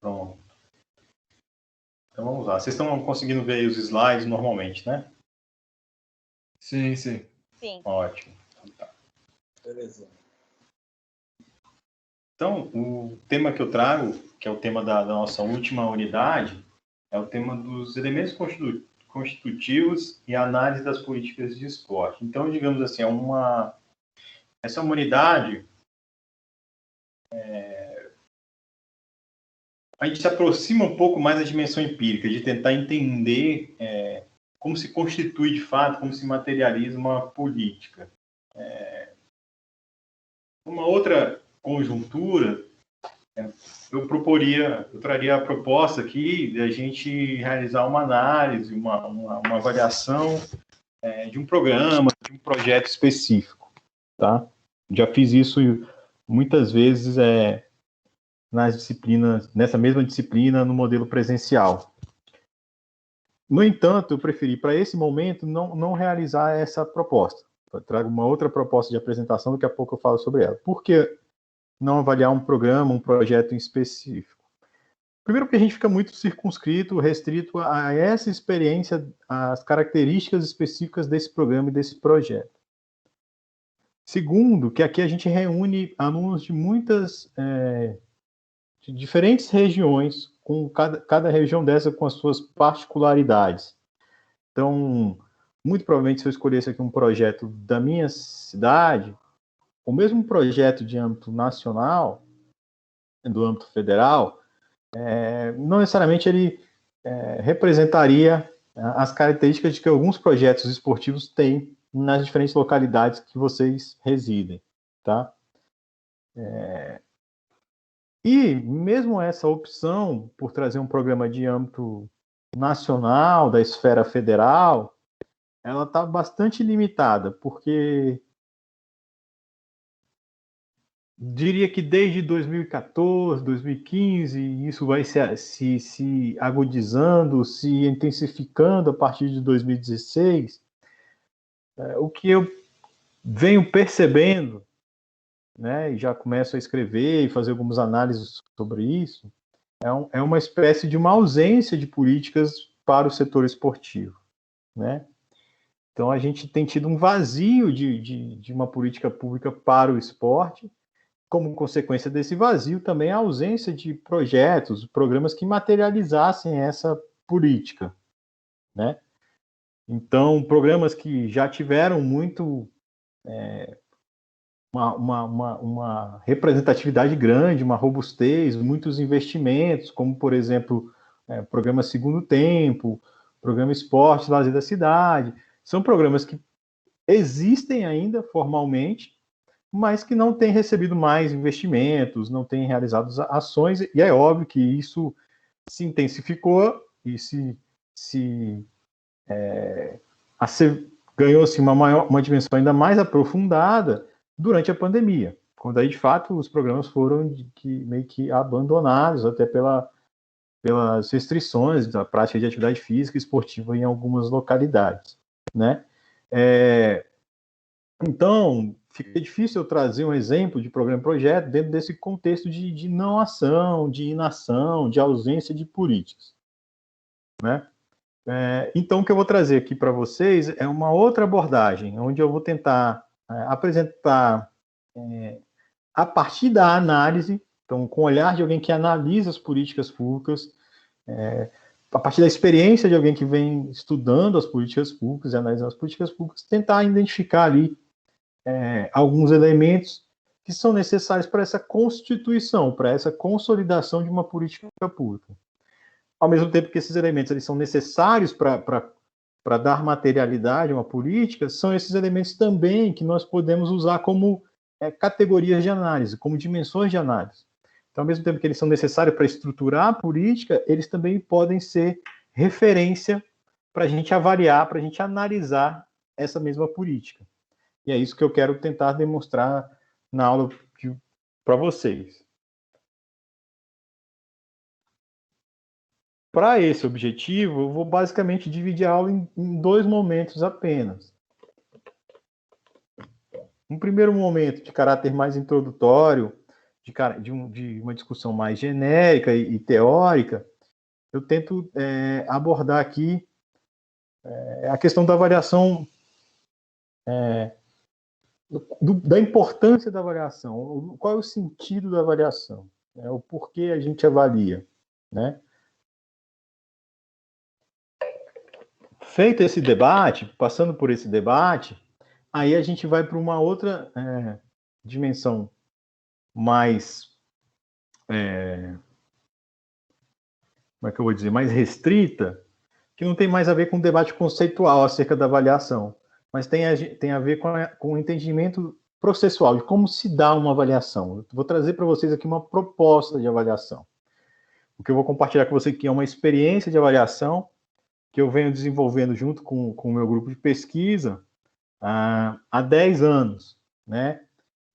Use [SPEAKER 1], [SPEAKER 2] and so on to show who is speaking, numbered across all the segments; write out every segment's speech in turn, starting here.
[SPEAKER 1] Pronto. Então vamos lá. Vocês estão conseguindo ver aí os slides normalmente, né?
[SPEAKER 2] Sim, sim.
[SPEAKER 3] Sim.
[SPEAKER 1] Ótimo.
[SPEAKER 2] Beleza.
[SPEAKER 1] Então, o tema que eu trago, que é o tema da nossa última unidade, é o tema dos elementos constitutivos e análise das políticas de esporte. Então, digamos assim, essa é uma unidade, a gente se aproxima um pouco mais da dimensão empírica, de tentar entender como se constitui de fato, como se materializa uma política. Uma outra conjuntura, eu traria a proposta aqui de a gente realizar uma análise, uma avaliação de um programa, de um projeto específico, tá? Já fiz isso muitas vezes nas disciplinas, nessa mesma disciplina, no modelo presencial. No entanto, eu preferi, para esse momento, não realizar essa proposta. Eu trago uma outra proposta de apresentação, daqui a pouco eu falo sobre ela. Por que não avaliar um programa, um projeto em específico? Primeiro, porque a gente fica muito circunscrito, restrito a essa experiência, às características específicas desse programa e desse projeto. Segundo, que aqui a gente reúne alunos de de diferentes regiões, com cada região dessa com as suas particularidades. Então, muito provavelmente, se eu escolhesse aqui um projeto da minha cidade, o mesmo projeto de âmbito nacional, do âmbito federal, não necessariamente ele representaria as características de que alguns projetos esportivos têm nas diferentes localidades que vocês residem, tá? E mesmo essa opção por trazer um programa de âmbito nacional, da esfera federal, ela está bastante limitada, porque diria que desde 2014, 2015, isso vai se agudizando, se intensificando a partir de 2016. O que eu venho percebendo, né, e já começo a escrever e fazer algumas análises sobre isso, é uma espécie de uma ausência de políticas para o setor esportivo, né? Então, a gente tem tido um vazio de uma política pública para o esporte. Como consequência desse vazio, também a ausência de projetos, programas que materializassem essa política, né? Então, programas que já tiveram muito uma representatividade grande, uma robustez, muitos investimentos, como, por exemplo, programa Segundo Tempo, programa Esporte e Lazer da Cidade, são programas que existem ainda formalmente, mas que não têm recebido mais investimentos, não têm realizado ações, e é óbvio que isso se intensificou e ganhou-se uma dimensão ainda mais aprofundada durante a pandemia, quando aí, de fato, os programas foram meio que abandonados, até pelas restrições da prática de atividade física e esportiva em algumas localidades, né? Então, fica difícil eu trazer um exemplo de programa-projeto dentro desse contexto de não ação, de inação, de ausência de políticas, né? Então, o que eu vou trazer aqui para vocês é uma outra abordagem, onde eu vou tentar apresentar, a partir da análise, então, com o olhar de alguém que analisa as políticas públicas, a partir da experiência de alguém que vem estudando as políticas públicas e analisando as políticas públicas, tentar identificar ali alguns elementos que são necessários para essa constituição, para essa consolidação de uma política pública. Ao mesmo tempo que esses elementos eles são necessários para dar materialidade a uma política, são esses elementos também que nós podemos usar como categorias de análise, como dimensões de análise. Então, ao mesmo tempo que eles são necessários para estruturar a política, eles também podem ser referência para a gente avaliar, para a gente analisar essa mesma política. E é isso que eu quero tentar demonstrar na aula para vocês. Para esse objetivo, eu vou basicamente dividir a aula em dois momentos apenas. Um primeiro momento de caráter mais introdutório, de uma discussão mais genérica e teórica, eu tento abordar aqui a questão da avaliação, da importância da avaliação, qual é o sentido da avaliação, o porquê a gente avalia, né? Feito esse debate, passando por esse debate, aí a gente vai para uma outra dimensão mais, como é que eu vou dizer, mais restrita, que não tem mais a ver com o debate conceitual acerca da avaliação, mas tem a ver com o entendimento processual, de como se dá uma avaliação. Eu vou trazer para vocês aqui uma proposta de avaliação. O que eu vou compartilhar com você aqui é uma experiência de avaliação que eu venho desenvolvendo junto com o meu grupo de pesquisa há 10 anos, né?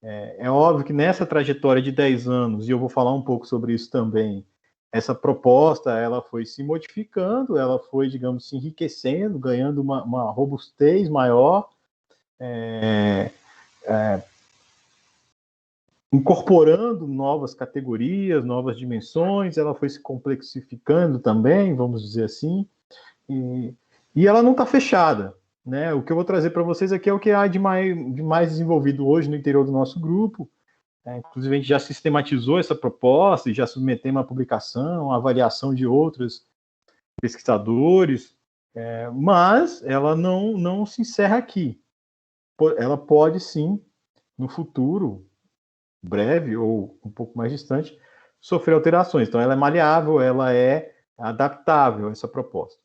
[SPEAKER 1] É óbvio que nessa trajetória de 10 anos, e eu vou falar um pouco sobre isso também, essa proposta ela foi se modificando, ela foi, digamos, se enriquecendo, ganhando uma robustez maior, incorporando novas categorias, novas dimensões, ela foi se complexificando também, vamos dizer assim, e ela não está fechada. Né? O que eu vou trazer para vocês aqui é o que há de mais desenvolvido hoje no interior do nosso grupo. Inclusive, a gente já sistematizou essa proposta e já submetemos uma publicação, a avaliação de outros pesquisadores, mas ela não se encerra aqui. Ela pode, sim, no futuro, breve ou um pouco mais distante, sofrer alterações. Então, ela é maleável, ela é adaptável, essa proposta.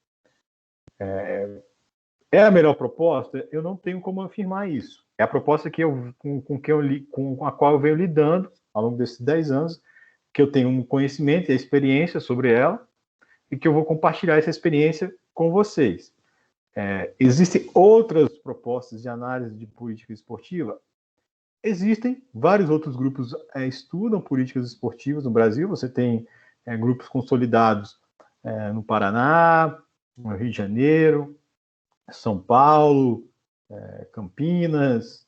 [SPEAKER 1] É a melhor proposta? Eu não tenho como afirmar isso. É a proposta que com a qual eu venho lidando ao longo desses 10 anos, que eu tenho um conhecimento e a experiência sobre ela, e que eu vou compartilhar essa experiência com vocês. Existem outras propostas de análise de política esportiva? Existem. Vários outros grupos estudam políticas esportivas no Brasil. Você tem grupos consolidados no Paraná, no Rio de Janeiro, São Paulo, Campinas,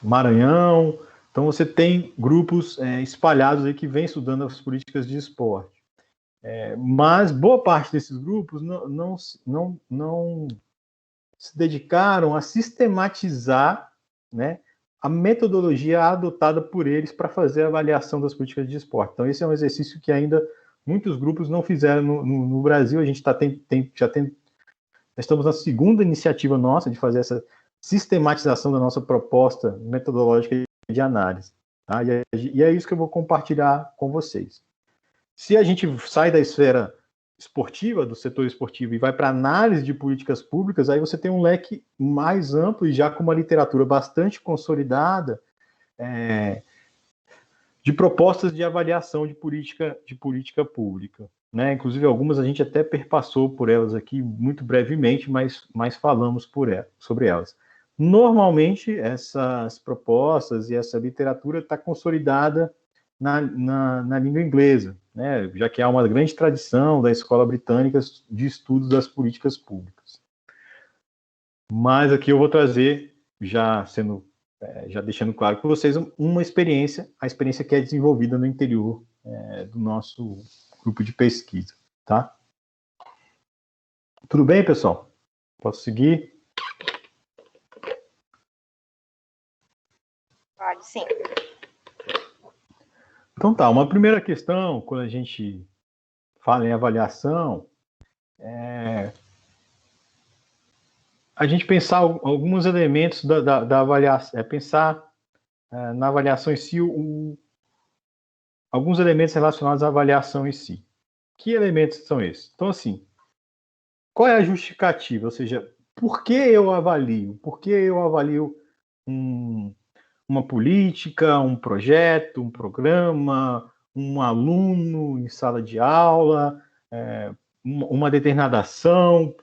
[SPEAKER 1] Maranhão. Então, você tem grupos espalhados aí que vêm estudando as políticas de esporte. Mas boa parte desses grupos não se dedicaram a sistematizar, né, a metodologia adotada por eles para fazer a avaliação das políticas de esporte. Então, esse é um exercício que ainda muitos grupos não fizeram no Brasil. A gente estamos na segunda iniciativa nossa de fazer essa sistematização da nossa proposta metodológica de análise. Tá? E é isso que eu vou compartilhar com vocês. Se a gente sai da esfera esportiva, do setor esportivo, e vai para análise de políticas públicas, aí você tem um leque mais amplo e já com uma literatura bastante consolidada de propostas de avaliação de política pública. Né? Inclusive, algumas a gente até perpassou por elas aqui muito brevemente, mas falamos sobre elas. Normalmente, essas propostas e essa literatura está consolidada na língua inglesa, né? Já que há uma grande tradição da escola britânica de estudos das políticas públicas. Mas aqui eu vou trazer, já deixando claro para vocês, uma experiência, a experiência que é desenvolvida no interior do nosso grupo de pesquisa, tá? Tudo bem, pessoal? Posso seguir?
[SPEAKER 3] Pode, sim.
[SPEAKER 1] Então tá, uma primeira questão, quando a gente fala em avaliação, a gente pensar alguns elementos da avaliação, pensar na avaliação em si, alguns elementos relacionados à avaliação em si. Que elementos são esses? Então, assim, qual é a justificativa? Ou seja, por que eu avalio? Por que eu avalio uma política, um projeto, um programa, um aluno em sala de aula, uma determinada ação?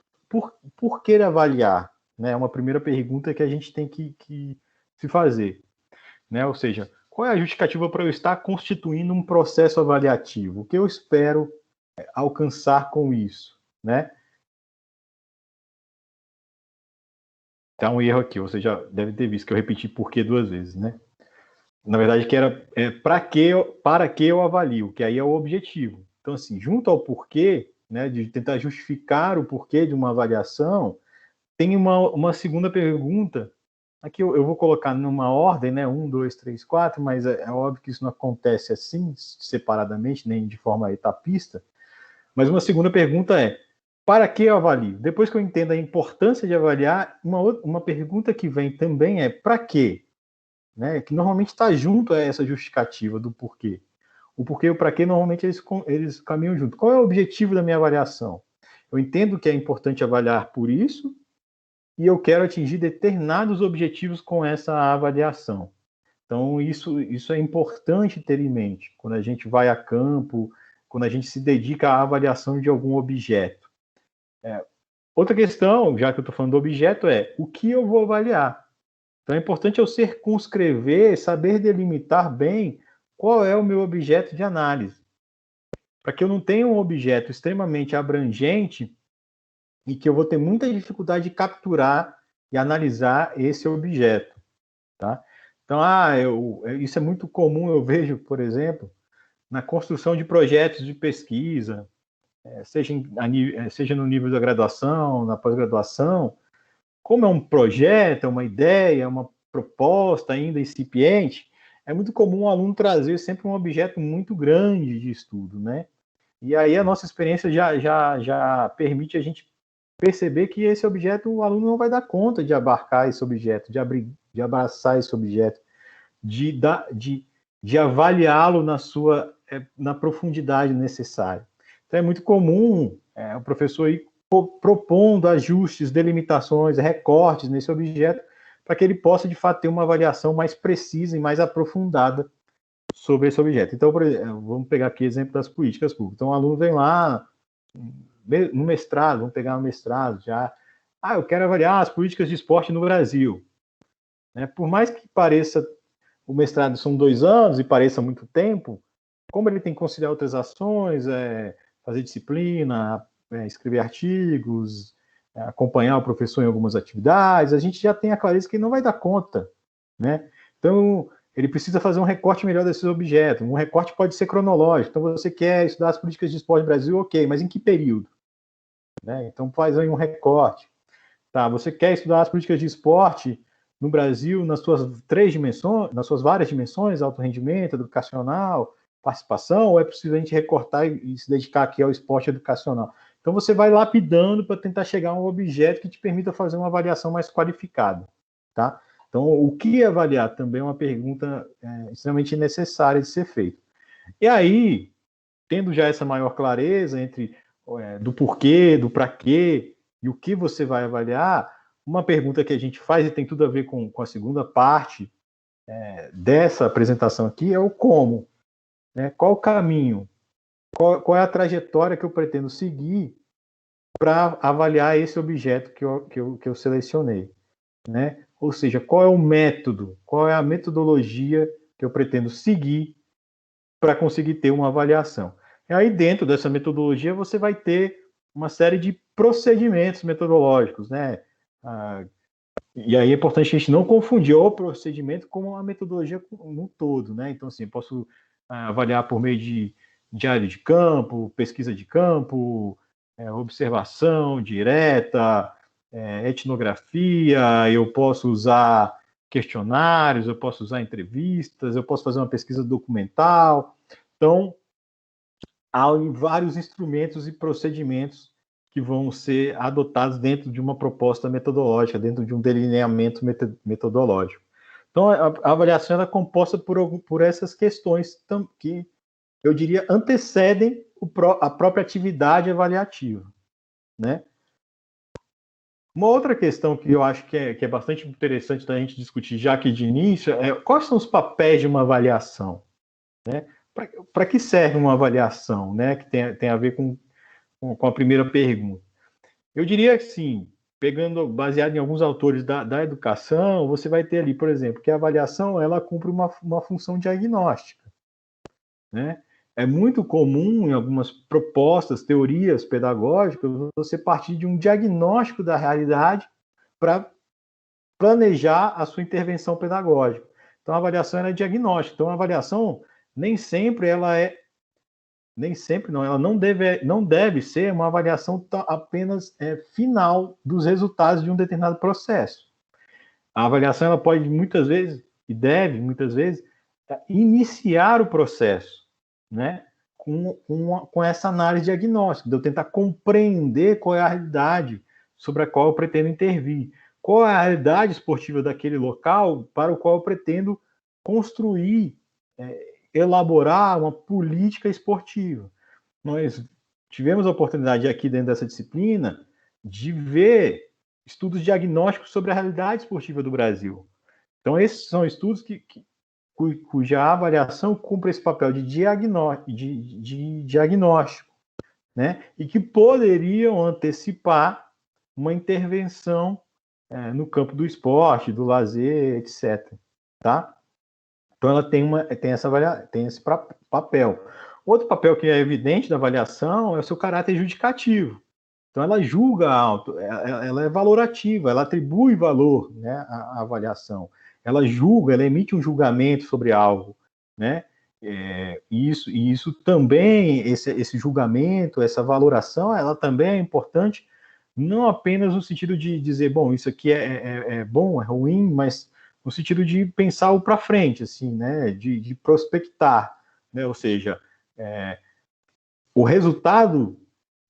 [SPEAKER 1] Por que avaliar? É uma primeira pergunta que a gente tem que se fazer. Né? Ou seja, qual é a justificativa para eu estar constituindo um processo avaliativo? O que eu espero alcançar com isso? Né? Tá um erro aqui, você já deve ter visto que eu repeti por que 2 vezes, né? Na verdade, que era para que eu avalio, que aí é o objetivo. Então, assim, junto ao porquê, né, de tentar justificar o porquê de uma avaliação, tem uma segunda pergunta. Aqui eu vou colocar numa ordem, né? 1, 2, 3, 4, mas é óbvio que isso não acontece assim, separadamente, nem de forma etapista. Mas uma segunda pergunta é: para que eu avalio? Depois que eu entendo a importância de avaliar, uma pergunta que vem também é: para quê? Né? Que normalmente está junto a essa justificativa do porquê. O porquê e o para quê, normalmente eles caminham junto. Qual é o objetivo da minha avaliação? Eu entendo que é importante avaliar por isso, e eu quero atingir determinados objetivos com essa avaliação. Então, isso é importante ter em mente quando a gente vai a campo, quando a gente se dedica à avaliação de algum objeto. Outra questão, já que eu estou falando do objeto, é o que eu vou avaliar. Então, é importante eu circunscrever, saber delimitar bem qual é o meu objeto de análise, para que eu não tenha um objeto extremamente abrangente e que eu vou ter muita dificuldade de capturar e analisar esse objeto, tá? Então, isso é muito comum, eu vejo, por exemplo, na construção de projetos de pesquisa, seja no nível da graduação, na pós-graduação, como é um projeto, é uma ideia, uma proposta ainda incipiente, é muito comum o aluno trazer sempre um objeto muito grande de estudo, né? E aí a nossa experiência já permite a gente perceber que esse objeto, o aluno não vai dar conta de abarcar esse objeto, de abraçar esse objeto, de avaliá-lo na profundidade necessária. Então é muito comum o professor ir propondo ajustes, delimitações, recortes nesse objeto, para que ele possa, de fato, ter uma avaliação mais precisa e mais aprofundada sobre esse objeto. Então, por exemplo, vamos pegar aqui o exemplo das políticas públicas. Então, o aluno vem lá no mestrado, vamos pegar no mestrado já. Eu quero avaliar as políticas de esporte no Brasil. Por mais que pareça, o mestrado são 2 anos e pareça muito tempo, como ele tem que conciliar outras ações, fazer disciplina, escrever artigos, acompanhar o professor em algumas atividades, a gente já tem a clareza que ele não vai dar conta, né? Então, ele precisa fazer um recorte melhor desses objetos. Um recorte pode ser cronológico. Então, você quer estudar as políticas de esporte no Brasil, ok, mas em que período? Né? Então, faz aí um recorte. Tá, você quer estudar as políticas de esporte no Brasil nas suas 3 dimensões, nas suas várias dimensões, alto rendimento, educacional, participação, ou é possível a gente recortar e se dedicar aqui ao esporte educacional? Então, você vai lapidando para tentar chegar a um objeto que te permita fazer uma avaliação mais qualificada, tá? Então, o que avaliar também é uma pergunta extremamente necessária de ser feita. E aí, tendo já essa maior clareza entre do porquê, do para quê e o que você vai avaliar, uma pergunta que a gente faz e tem tudo a ver com a segunda parte dessa apresentação aqui é o como. Né? Qual o caminho? Qual é a trajetória que eu pretendo seguir para avaliar esse objeto que eu selecionei? Né? Ou seja, qual é o método, qual é a metodologia que eu pretendo seguir para conseguir ter uma avaliação. E aí, dentro dessa metodologia, você vai ter uma série de procedimentos metodológicos, né? E aí é importante a gente não confundir o procedimento com a metodologia no todo, né? Então, assim, posso avaliar por meio de diário de campo, pesquisa de campo, observação direta, etnografia, eu posso usar questionários, eu posso usar entrevistas, eu posso fazer uma pesquisa documental. Então, há vários instrumentos e procedimentos que vão ser adotados dentro de uma proposta metodológica, dentro de um delineamento metodológico. Então, a avaliação é composta por essas questões que, eu diria, antecedem a própria atividade avaliativa, né? Uma outra questão que eu acho que é bastante interessante da gente discutir já aqui de início é quais são os papéis de uma avaliação, né? Para que serve uma avaliação, né? Que tem a ver com a primeira pergunta. Eu diria que sim, baseado em alguns autores da educação, você vai ter ali, por exemplo, que a avaliação ela cumpre uma função diagnóstica, né? É muito comum em algumas propostas, teorias pedagógicas, você partir de um diagnóstico da realidade para planejar a sua intervenção pedagógica. Então, a avaliação ela é diagnóstica. Então, a avaliação nem sempre não, ela não deve ser uma avaliação apenas final dos resultados de um determinado processo. A avaliação ela pode muitas vezes, e deve muitas vezes, iniciar o processo, né? Com essa análise diagnóstica, de eu tentar compreender qual é a realidade sobre a qual eu pretendo intervir, qual é a realidade esportiva daquele local para o qual eu pretendo construir, elaborar uma política esportiva. Nós tivemos a oportunidade aqui dentro dessa disciplina de ver estudos diagnósticos sobre a realidade esportiva do Brasil. Então, esses são estudos cuja avaliação cumpre esse papel de diagnóstico, né? E que poderiam antecipar uma intervenção no campo do esporte, do lazer, etc. Tá? Então, ela tem esse papel. Outro papel que é evidente da avaliação é o seu caráter judicativo. Então, ela julga alto, ela é valorativa, ela atribui valor, né, à avaliação. Ela julga, ela emite um julgamento sobre algo, né? E isso também, esse julgamento, essa valoração, ela também é importante, não apenas no sentido de dizer, bom, isso aqui é bom, é ruim, mas no sentido de pensar o para frente, assim, né? De prospectar, né? Ou seja, o resultado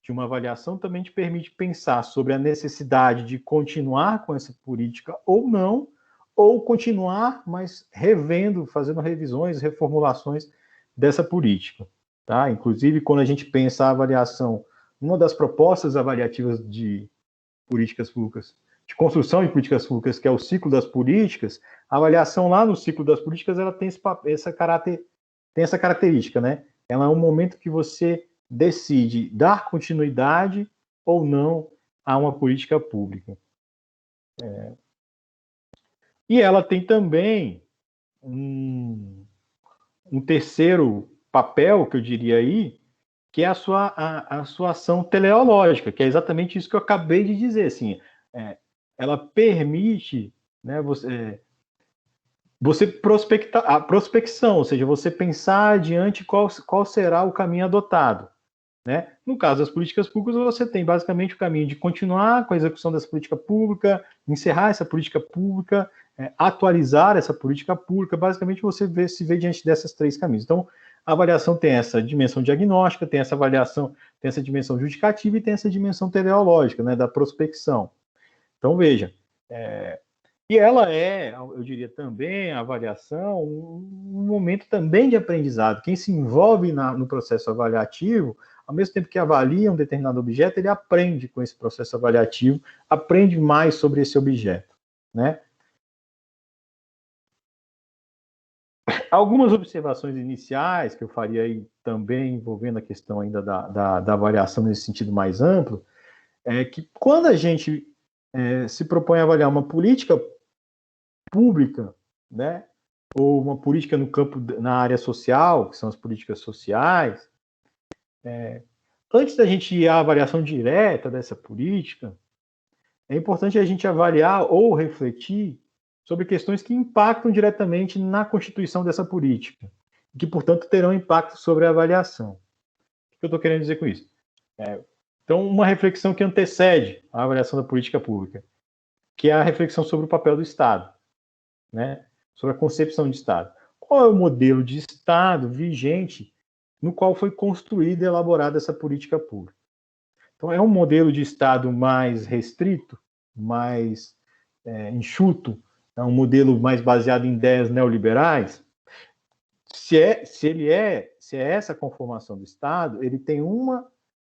[SPEAKER 1] de uma avaliação também te permite pensar sobre a necessidade de continuar com essa política ou não, ou continuar, mas revendo, fazendo revisões, reformulações dessa política. Tá? Inclusive, quando a gente pensa a avaliação, uma das propostas avaliativas de políticas públicas, de construção de políticas públicas, que é o ciclo das políticas, a avaliação lá no ciclo das políticas, ela tem essa característica, né? Ela é um momento que você decide dar continuidade ou não a uma política pública. E ela tem também um terceiro papel, que eu diria aí, que é a sua ação teleológica, que é exatamente isso que eu acabei de dizer. Assim, ela permite, né, você prospectar, a prospecção, ou seja, você pensar adiante qual será o caminho adotado. Né? No caso das políticas públicas, você tem basicamente o caminho de continuar com a execução dessa política pública, encerrar essa política pública, atualizar essa política pública. Basicamente, você se vê diante dessas três caminhos. Então, a avaliação tem essa dimensão diagnóstica, tem essa avaliação, tem essa dimensão judicativa e tem essa dimensão teleológica, né, da prospecção. Então, veja, e ela eu diria também, a avaliação, um momento também de aprendizado. Quem se envolve no processo avaliativo, ao mesmo tempo que avalia um determinado objeto, ele aprende com esse processo avaliativo, aprende mais sobre esse objeto, né? Algumas observações iniciais que eu faria aí também, envolvendo a questão ainda da avaliação nesse sentido mais amplo, é que quando a gente se propõe a avaliar uma política pública, né, ou uma política no campo, na área social, que são as políticas sociais, antes da gente ir à avaliação direta dessa política, é importante a gente avaliar ou refletir sobre questões que impactam diretamente na constituição dessa política, e que, portanto, terão impacto sobre a avaliação. O que eu estou querendo dizer com isso? Então, uma reflexão que antecede a avaliação da política pública, que é a reflexão sobre o papel do Estado, né? Sobre a concepção de Estado. Qual é o modelo de Estado vigente no qual foi construída e elaborada essa política pública? Então, é um modelo de Estado mais restrito, mais enxuto, é um modelo mais baseado em ideias neoliberais? Se é essa a conformação do Estado, ele tem um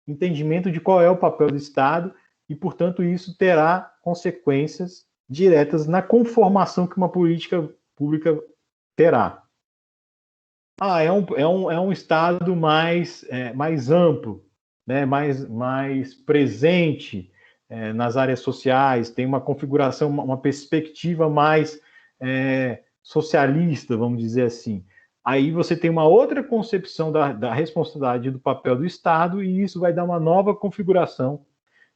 [SPEAKER 1] entendimento de qual é o papel do Estado e, portanto, isso terá consequências diretas na conformação que uma política pública terá. É um Estado mais amplo, né, mais presente nas áreas sociais, tem uma configuração, uma perspectiva mais socialista, vamos dizer assim. Aí você tem uma outra concepção da responsabilidade do papel do Estado e isso vai dar uma nova configuração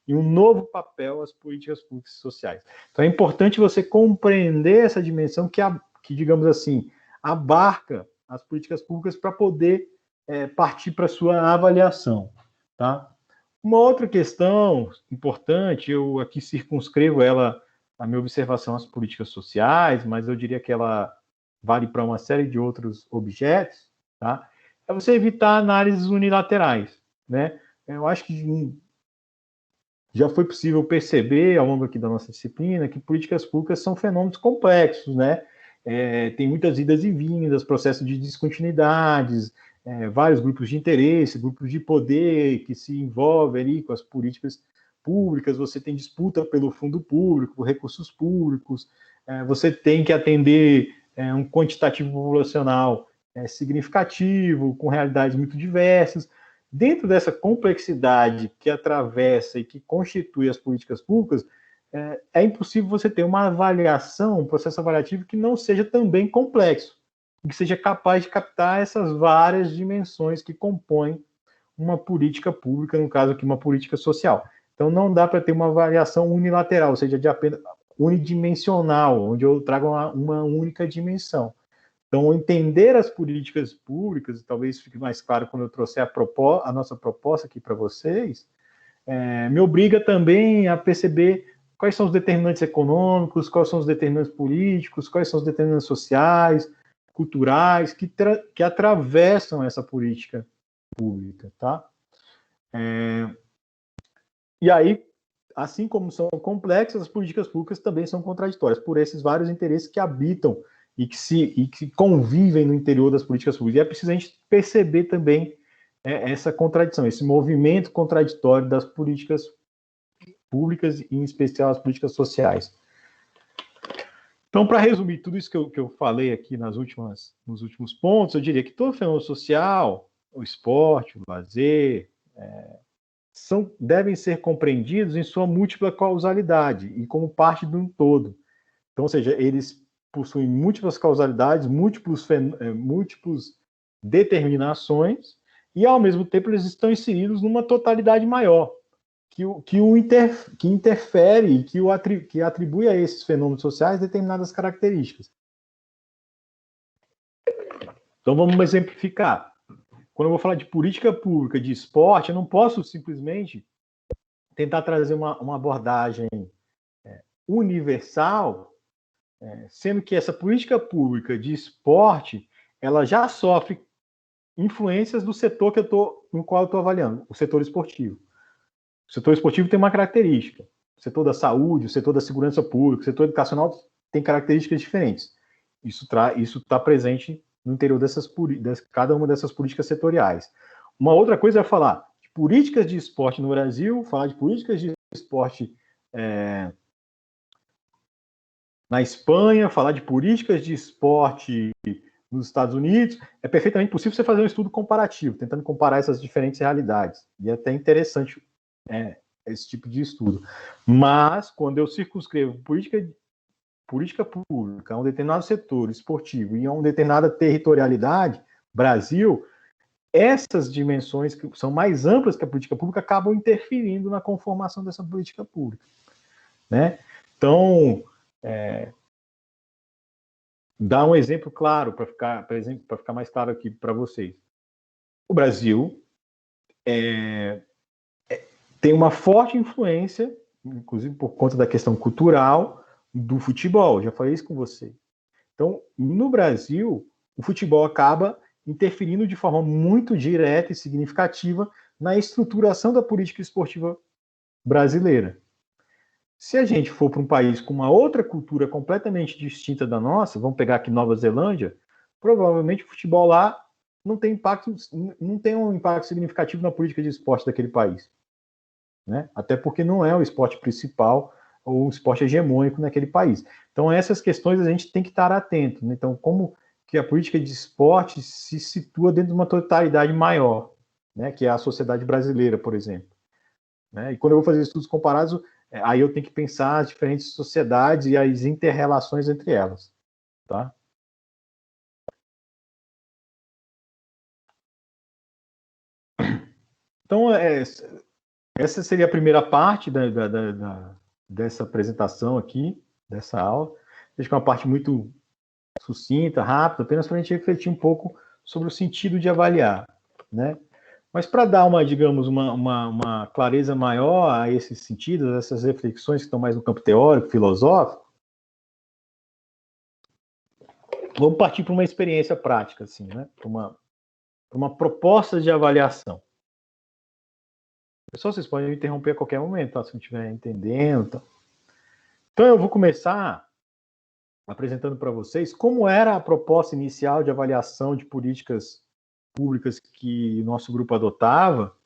[SPEAKER 1] e um novo papel às políticas públicas e sociais. Então é importante você compreender essa dimensão que digamos assim, abarca as políticas públicas para poder partir para a sua avaliação, tá? Uma outra questão importante, eu aqui circunscrevo ela, a minha observação às políticas sociais, mas eu diria que ela vale para uma série de outros objetos, tá? É você evitar análises unilaterais, né? Eu acho que já foi possível perceber ao longo aqui da nossa disciplina que políticas públicas são fenômenos complexos, né? Tem muitas idas e vindas, processo de descontinuidades, vários grupos de interesse, grupos de poder que se envolvem ali com as políticas públicas, você tem disputa pelo fundo público, por recursos públicos, você tem que atender um quantitativo populacional significativo, com realidades muito diversas. Dentro dessa complexidade que atravessa e que constitui as políticas públicas, é impossível você ter uma avaliação, um processo avaliativo que não seja também complexo, que seja capaz de captar essas várias dimensões que compõem uma política pública, no caso aqui, uma política social. Então, não dá para ter uma avaliação unilateral, ou seja, de apenas unidimensional, onde eu trago uma única dimensão. Então, entender as políticas públicas, talvez fique mais claro quando eu trouxer a nossa proposta aqui para vocês, me obriga também a perceber quais são os determinantes econômicos, quais são os determinantes políticos, quais são os determinantes sociais, culturais, que atravessam essa política pública, tá? E aí, assim como são complexas, as políticas públicas também são contraditórias, por esses vários interesses que habitam e que convivem no interior das políticas públicas. E é preciso a gente perceber também essa contradição, esse movimento contraditório das políticas públicas, e em especial as políticas sociais. Então, para resumir tudo isso que eu falei aqui nos últimos pontos, eu diria que todo fenômeno social, o esporte, o lazer, devem ser compreendidos em sua múltipla causalidade e como parte de um todo. Então, ou seja, eles possuem múltiplas causalidades, múltiplas determinações, e ao mesmo tempo eles estão inseridos numa totalidade maior, que interfere e que atribui a esses fenômenos sociais determinadas características. Então vamos exemplificar. Quando eu vou falar de política pública de esporte, eu não posso simplesmente tentar trazer uma abordagem universal, sendo que essa política pública de esporte ela já sofre influências do setor no qual eu estou avaliando, o setor esportivo. O setor esportivo tem uma característica. O setor da saúde, o setor da segurança pública, o setor educacional tem características diferentes. Isso está presente no interior cada uma dessas políticas setoriais. Uma outra coisa é falar de políticas de esporte no Brasil, falar de políticas de esporte na Espanha, falar de políticas de esporte nos Estados Unidos. É perfeitamente possível você fazer um estudo comparativo, tentando comparar essas diferentes realidades. E é até interessante esse tipo de estudo. Mas, quando eu circunscrevo política pública a um determinado setor esportivo e a uma determinada territorialidade, Brasil, essas dimensões que são mais amplas que a política pública acabam interferindo na conformação dessa política pública, né? Então, dá um exemplo claro para ficar mais claro aqui para vocês. O Brasil tem uma forte influência, inclusive por conta da questão cultural, do futebol. Já falei isso com você. Então, no Brasil, o futebol acaba interferindo de forma muito direta e significativa na estruturação da política esportiva brasileira. Se a gente for para um país com uma outra cultura completamente distinta da nossa, vamos pegar aqui Nova Zelândia, provavelmente o futebol lá não tem um impacto significativo na política de esporte daquele país, né? Até porque não é o esporte principal ou o esporte hegemônico naquele país. Então, essas questões a gente tem que estar atento, né? Então, como que a política de esporte se situa dentro de uma totalidade maior, né? Que é a sociedade brasileira, por exemplo, né? E quando eu vou fazer estudos comparados, aí eu tenho que pensar as diferentes sociedades e as inter-relações entre elas, tá? Então, essa seria a primeira parte dessa apresentação aqui, dessa aula. Acho que é uma parte muito sucinta, rápida, apenas para a gente refletir um pouco sobre o sentido de avaliar, né? Mas para dar digamos, uma clareza maior a esses sentidos, a essas reflexões que estão mais no campo teórico, filosófico, vamos partir para uma experiência prática, assim, né? Para uma proposta de avaliação. Pessoal, vocês podem me interromper a qualquer momento, tá? Se não estiver entendendo. Tá? Então, eu vou começar apresentando para vocês como era a proposta inicial de avaliação de políticas públicas que nosso grupo adotava,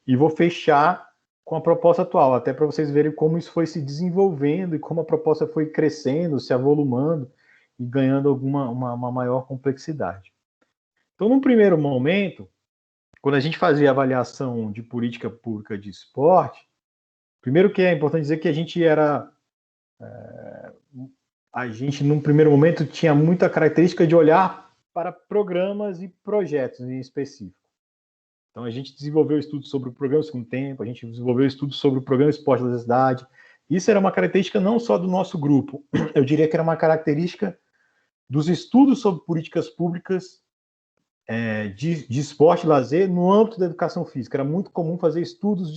[SPEAKER 1] e vou fechar com a proposta atual, até para vocês verem como isso foi se desenvolvendo e como a proposta foi crescendo, se avolumando e ganhando uma maior complexidade. Então, num primeiro momento, quando a gente fazia avaliação de política pública de esporte, primeiro que é importante dizer que a gente, num primeiro momento, tinha muita característica de olhar para programas e projetos em específico. Então, a gente desenvolveu estudos sobre o programa Segundo Tempo, a gente desenvolveu estudos sobre o programa Esporte da Cidade. Isso era uma característica não só do nosso grupo, eu diria que era uma característica dos estudos sobre políticas públicas de esporte e lazer no âmbito da educação física. Era muito comum fazer estudos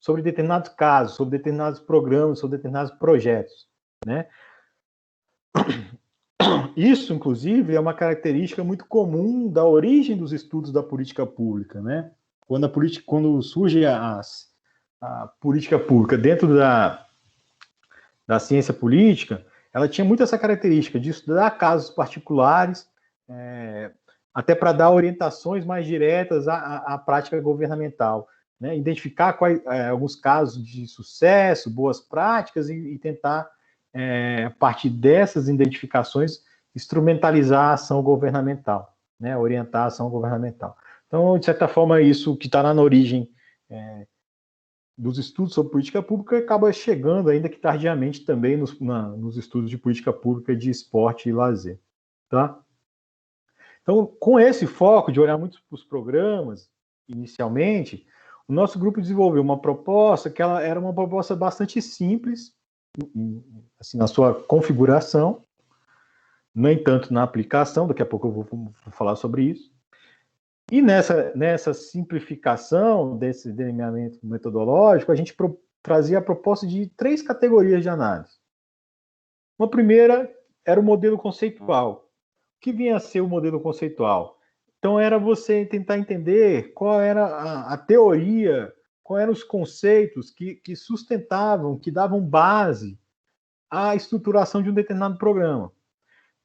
[SPEAKER 1] sobre determinados casos, sobre determinados programas, sobre determinados projetos, né? Isso, inclusive, é uma característica muito comum da origem dos estudos da política pública, né? Quando surge a política pública dentro da ciência política, ela tinha muito essa característica de estudar casos particulares, até para dar orientações mais diretas à prática governamental, né? Identificar alguns casos de sucesso, boas práticas e tentar, a partir dessas identificações, instrumentalizar a ação governamental, né? Orientar a ação governamental. Então, de certa forma, isso que está lá na origem dos estudos sobre política pública acaba chegando, ainda que tardiamente, também nos estudos de política pública de esporte e lazer. Tá? Então, com esse foco de olhar muito para os programas, inicialmente, o nosso grupo desenvolveu uma proposta que ela era uma proposta bastante simples, assim, na sua configuração, no entanto, na aplicação, daqui a pouco eu vou falar sobre isso. E nessa simplificação desse delineamento metodológico, a gente trazia a proposta de 3 categorias de análise. Uma primeira era o modelo conceitual. O que vinha a ser o modelo conceitual? Então, era você tentar entender qual era a teoria, quais eram os conceitos que sustentavam, que davam base à estruturação de um determinado programa.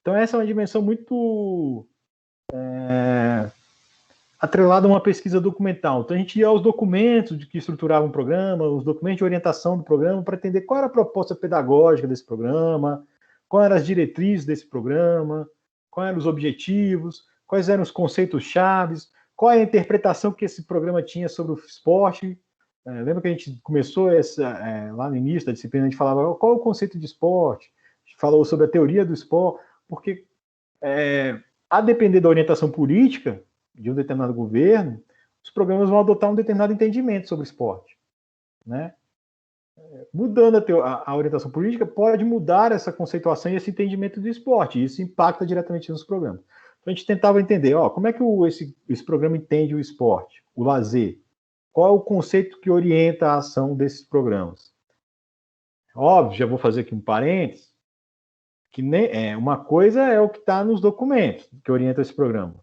[SPEAKER 1] Então, essa é uma dimensão muito atrelada a uma pesquisa documental. Então, a gente ia aos documentos que estruturavam o programa, os documentos de orientação do programa, para entender qual era a proposta pedagógica desse programa, quais eram as diretrizes desse programa, quais eram os objetivos, quais eram os conceitos chaves, qual é a interpretação que esse programa tinha sobre o esporte. Lembra que a gente começou lá no início da disciplina, a gente falava qual é o conceito de esporte, a gente falou sobre a teoria do esporte, porque a depender da orientação política de um determinado governo, os programas vão adotar um determinado entendimento sobre esporte, né? Mudando a orientação política, pode mudar essa conceituação e esse entendimento do esporte, e isso impacta diretamente nos programas. Então, a gente tentava entender, como é que esse programa entende o esporte, o lazer? Qual é o conceito que orienta a ação desses programas? Óbvio, já vou fazer aqui um parênteses, que uma coisa é o que está nos documentos que orienta esse programa.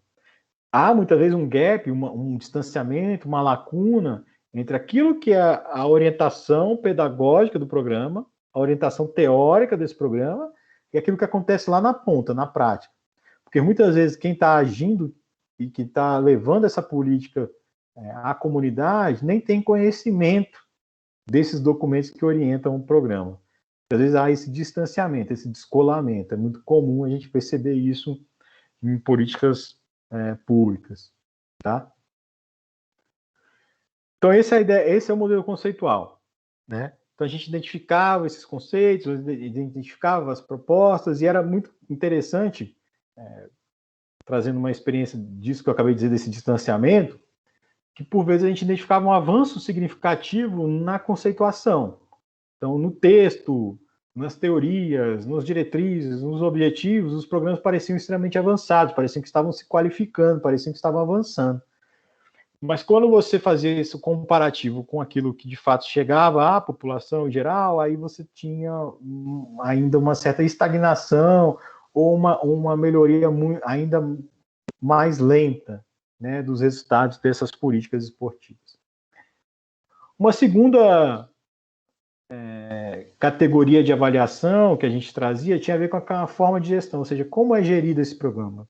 [SPEAKER 1] Há muitas vezes um gap, um distanciamento, uma lacuna entre aquilo que é a orientação pedagógica do programa, a orientação teórica desse programa, e aquilo que acontece lá na ponta, na prática. Porque muitas vezes quem está agindo e que está levando essa política à comunidade nem tem conhecimento desses documentos que orientam o programa. Às vezes há esse distanciamento, esse descolamento. É muito comum a gente perceber isso em políticas públicas, tá? Então, essa é a ideia, esse é o modelo conceitual, né? Então, a gente identificava esses conceitos, identificava as propostas, e era muito interessante, trazendo uma experiência disso que eu acabei de dizer, desse distanciamento, que, por vezes, a gente identificava um avanço significativo na conceituação. Então, no texto, nas teorias, nos diretrizes, nos objetivos, os programas pareciam extremamente avançados, pareciam que estavam se qualificando, pareciam que estavam avançando. Mas quando você fazia isso comparativo com aquilo que de fato chegava à população em geral, aí você tinha ainda uma certa estagnação ou uma melhoria ainda mais lenta, né, dos resultados dessas políticas esportivas. Uma segunda categoria de avaliação que a gente trazia tinha a ver com a forma de gestão, ou seja, como é gerido esse programa,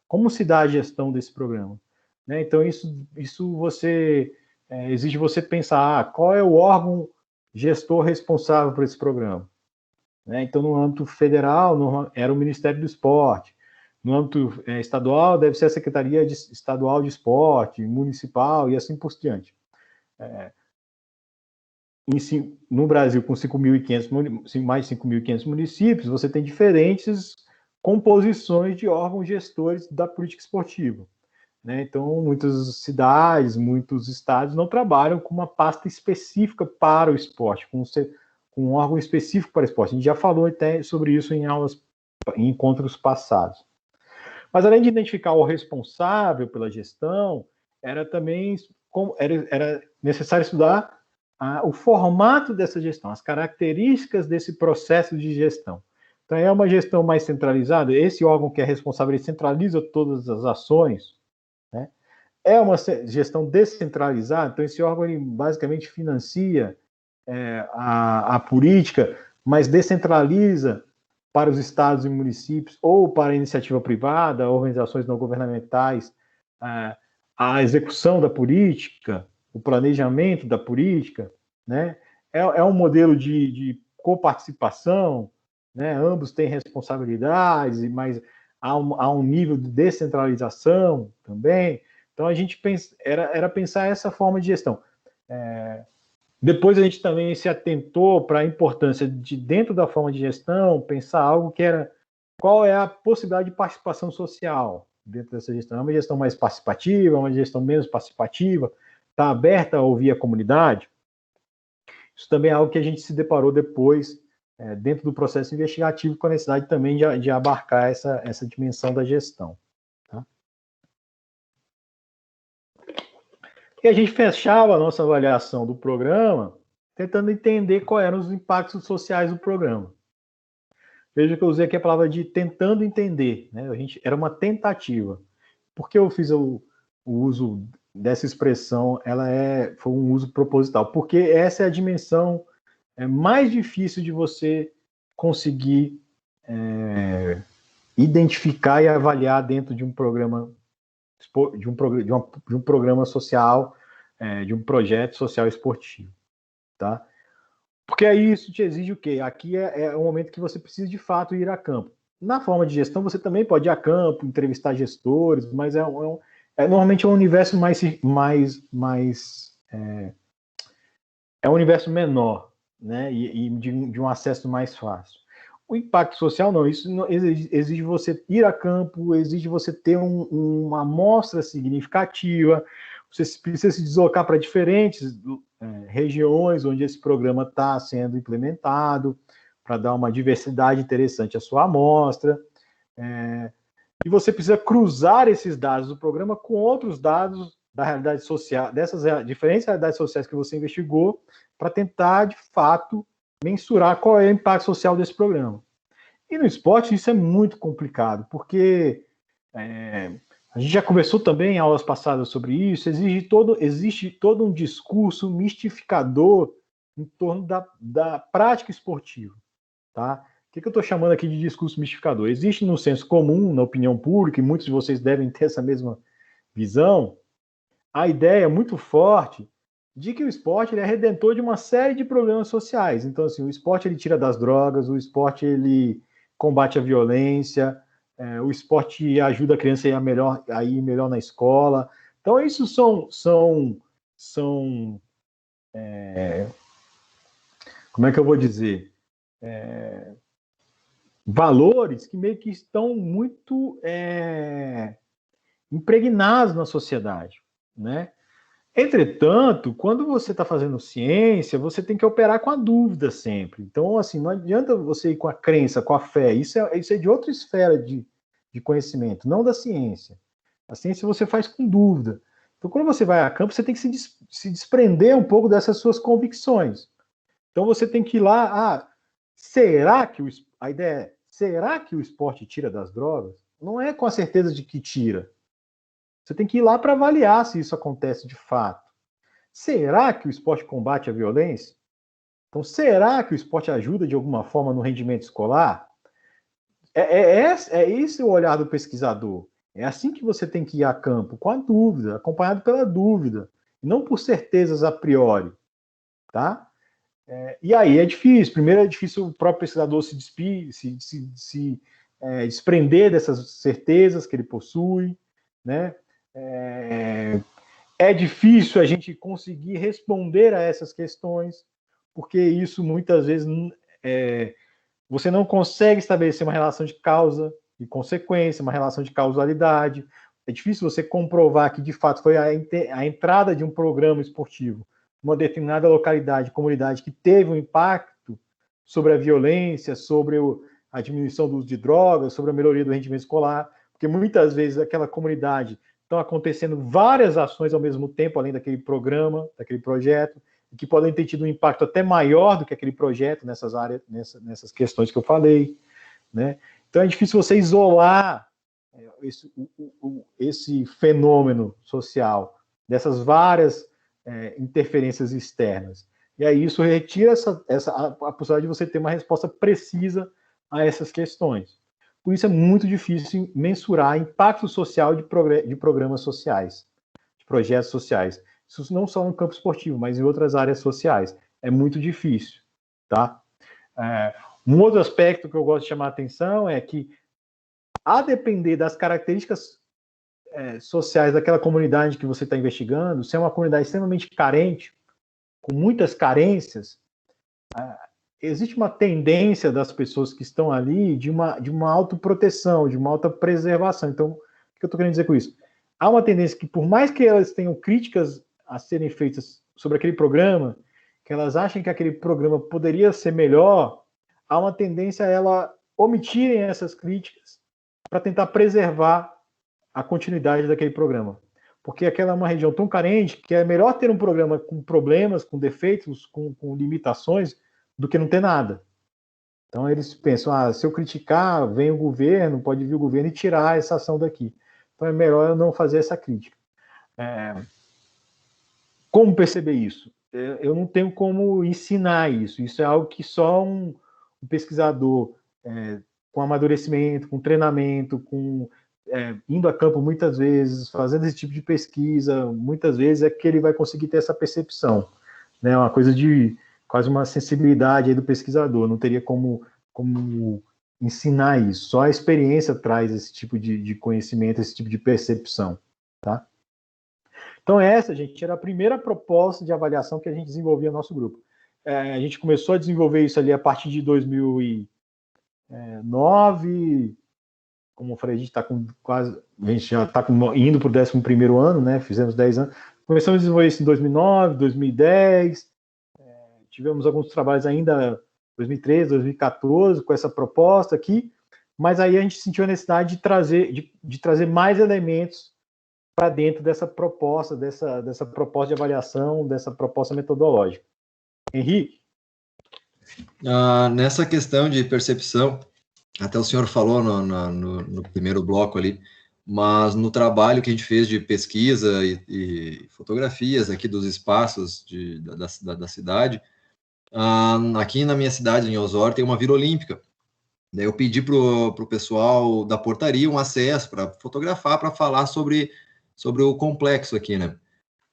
[SPEAKER 1] como se dá a gestão desse programa. Né? Então, isso exige você pensar qual é o órgão gestor responsável por esse programa. Né? Então, no âmbito federal, era o Ministério do Esporte. No âmbito estadual, deve ser a Secretaria Estadual de Esporte, municipal e assim por diante. No Brasil, com 5.500, mais de 5.500 municípios, você tem diferentes composições de órgãos gestores da política esportiva. Né? Então, muitas cidades, muitos estados não trabalham com uma pasta específica para o esporte, com um órgão específico para o esporte. A gente já falou até sobre isso em encontros passados. Mas, além de identificar o responsável pela gestão, era também era necessário estudar o formato dessa gestão, as características desse processo de gestão. Então, é uma gestão mais centralizada, esse órgão que é responsável, ele centraliza todas as ações, né? É uma gestão descentralizada, então esse órgão ele basicamente financia a política, mas descentraliza para os estados e municípios ou para a iniciativa privada, organizações não governamentais, a execução da política, o planejamento da política, né? É um modelo de coparticipação, né? Ambos têm responsabilidades, mas há um nível de descentralização também. Então, a gente era pensar essa forma de gestão. Depois, a gente também se atentou para a importância de, dentro da forma de gestão, pensar algo que era qual é a possibilidade de participação social dentro dessa gestão. É uma gestão mais participativa, uma gestão menos participativa, está aberta a ouvir a comunidade. Isso também é algo que a gente se deparou depois, dentro do processo investigativo, com a necessidade também de abarcar essa dimensão da gestão. Tá? E a gente fechava a nossa avaliação do programa tentando entender quais eram os impactos sociais do programa. Veja que eu usei aqui a palavra de tentando entender, né? Era uma tentativa. Por que eu fiz o uso dessa expressão? Foi um uso proposital, porque essa é a dimensão mais difícil de você conseguir identificar e avaliar dentro de um programa de um programa social, de um projeto social esportivo, tá? Porque aí isso te exige o quê? Aqui é um momento que você precisa de fato ir a campo. Na forma de gestão, você também pode ir a campo, entrevistar gestores, mas normalmente é um universo é um universo menor, né? E de um acesso mais fácil. O impacto social não, isso exige você ir a campo, exige você ter uma amostra significativa, você precisa se deslocar para diferentes regiões onde esse programa está sendo implementado, para dar uma diversidade interessante à sua amostra. E você precisa cruzar esses dados do programa com outros dados da realidade social, dessas diferentes realidades sociais que você investigou, para tentar, de fato, mensurar qual é o impacto social desse programa. E no esporte isso é muito complicado, porque a gente já conversou também em aulas passadas sobre isso, existe todo um discurso mistificador em torno da prática esportiva. Tá? O que eu estou chamando aqui de discurso mistificador? Existe no senso comum, na opinião pública, e muitos de vocês devem ter essa mesma visão, a ideia muito forte de que o esporte ele é redentor de uma série de problemas sociais. Então, assim, o esporte ele tira das drogas, o esporte ele combate a violência, o esporte ajuda a criança a ir melhor na escola. Então, isso são como é que eu vou dizer? Valores que meio que estão muito impregnados na sociedade, né? Entretanto, quando você está fazendo ciência, você tem que operar com a dúvida sempre. Então, assim, não adianta você ir com a crença, com a fé. Isso é de outra esfera de conhecimento, não da ciência. A ciência você faz com dúvida. Então, quando você vai a campo, você tem que se desprender um pouco dessas suas convicções. Então, você tem que ir lá, será que a ideia é, será que o esporte tira das drogas? Não é com a certeza de que tira. Você tem que ir lá para avaliar se isso acontece de fato. Será que o esporte combate a violência? Então, será que o esporte ajuda de alguma forma no rendimento escolar? É esse o olhar do pesquisador. É assim que você tem que ir a campo, com a dúvida, acompanhado pela dúvida, e não por certezas a priori. Tá? E aí é difícil. Primeiro é difícil o próprio pesquisador se desprender dessas certezas que ele possui, né? É difícil a gente conseguir responder a essas questões, porque isso muitas vezes você não consegue estabelecer uma relação de causa e consequência, uma relação de causalidade. É difícil você comprovar que de fato foi a entrada de um programa esportivo uma determinada localidade, comunidade que teve um impacto sobre a violência, sobre a diminuição do uso de drogas, sobre a melhoria do rendimento escolar, porque muitas vezes aquela comunidade estão acontecendo várias ações ao mesmo tempo, além daquele programa, daquele projeto, que podem ter tido um impacto até maior do que aquele projeto nessas áreas, nessas questões que eu falei, né? Então é difícil você isolar esse fenômeno social dessas várias interferências externas. E aí isso retira a possibilidade de você ter uma resposta precisa a essas questões. Por isso é muito difícil mensurar impacto social de programas sociais, de projetos sociais. Isso não só no campo esportivo, mas em outras áreas sociais. É muito difícil, tá? Um outro aspecto que eu gosto de chamar a atenção é que, a depender das características sociais daquela comunidade que você está investigando, se é uma comunidade extremamente carente, com muitas carências, existe uma tendência das pessoas que estão ali de uma autoproteção, de uma autopreservação. Então, o que eu estou querendo dizer com isso? Há uma tendência que, por mais que elas tenham críticas a serem feitas sobre aquele programa, que elas achem que aquele programa poderia ser melhor, há uma tendência a ela omitirem essas críticas para tentar preservar a continuidade daquele programa. Porque aquela é uma região tão carente que é melhor ter um programa com problemas, com defeitos, com limitações, do que não ter nada. Então eles pensam, se eu criticar, vem o governo, pode vir o governo e tirar essa ação daqui. Então é melhor eu não fazer essa crítica. Como perceber isso? Eu não tenho como ensinar isso. Isso é algo que só um pesquisador com amadurecimento, com treinamento, indo a campo muitas vezes, fazendo esse tipo de pesquisa, muitas vezes é que ele vai conseguir ter essa percepção. Né? Uma coisa de quase uma sensibilidade aí do pesquisador. Não teria como ensinar isso. Só a experiência traz esse tipo de conhecimento, esse tipo de percepção. Tá? Então essa, gente, era a primeira proposta de avaliação que a gente desenvolvia no nosso grupo. A gente começou a desenvolver isso ali a partir de 2009, como eu falei, a gente está com quase, a gente já está indo para o 11º ano, né? Fizemos 10 anos. Começamos a desenvolver isso em 2009, 2010, tivemos alguns trabalhos ainda 2013, 2014 com essa proposta aqui, mas aí a gente sentiu a necessidade de trazer mais elementos para dentro dessa proposta, dessa proposta de avaliação, dessa proposta metodológica. Henrique?
[SPEAKER 3] Nessa questão de percepção, até o senhor falou no primeiro bloco ali, mas no trabalho que a gente fez de pesquisa e fotografias aqui dos espaços da cidade, aqui na minha cidade, em Osório, tem uma Vila Olímpica. Daí eu pedi para o pessoal da portaria um acesso para fotografar, para falar sobre o complexo aqui, né?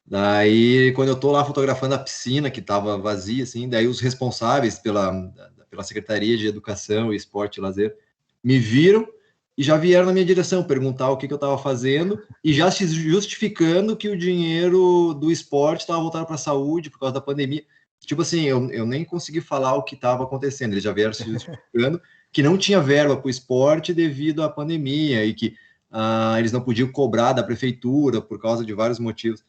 [SPEAKER 3] Daí, quando eu estou lá fotografando a piscina, que estava vazia, assim, daí os responsáveis pela Secretaria de Educação, Esporte e Lazer me viram e já vieram na minha direção perguntar o que eu estava fazendo e já se justificando que o dinheiro do esporte estava voltado para a saúde por causa da pandemia. Tipo assim, eu nem consegui falar o que estava acontecendo, eles já vieram se justificando que não tinha verba para o esporte devido à pandemia e que eles não podiam cobrar da prefeitura por causa de vários motivos.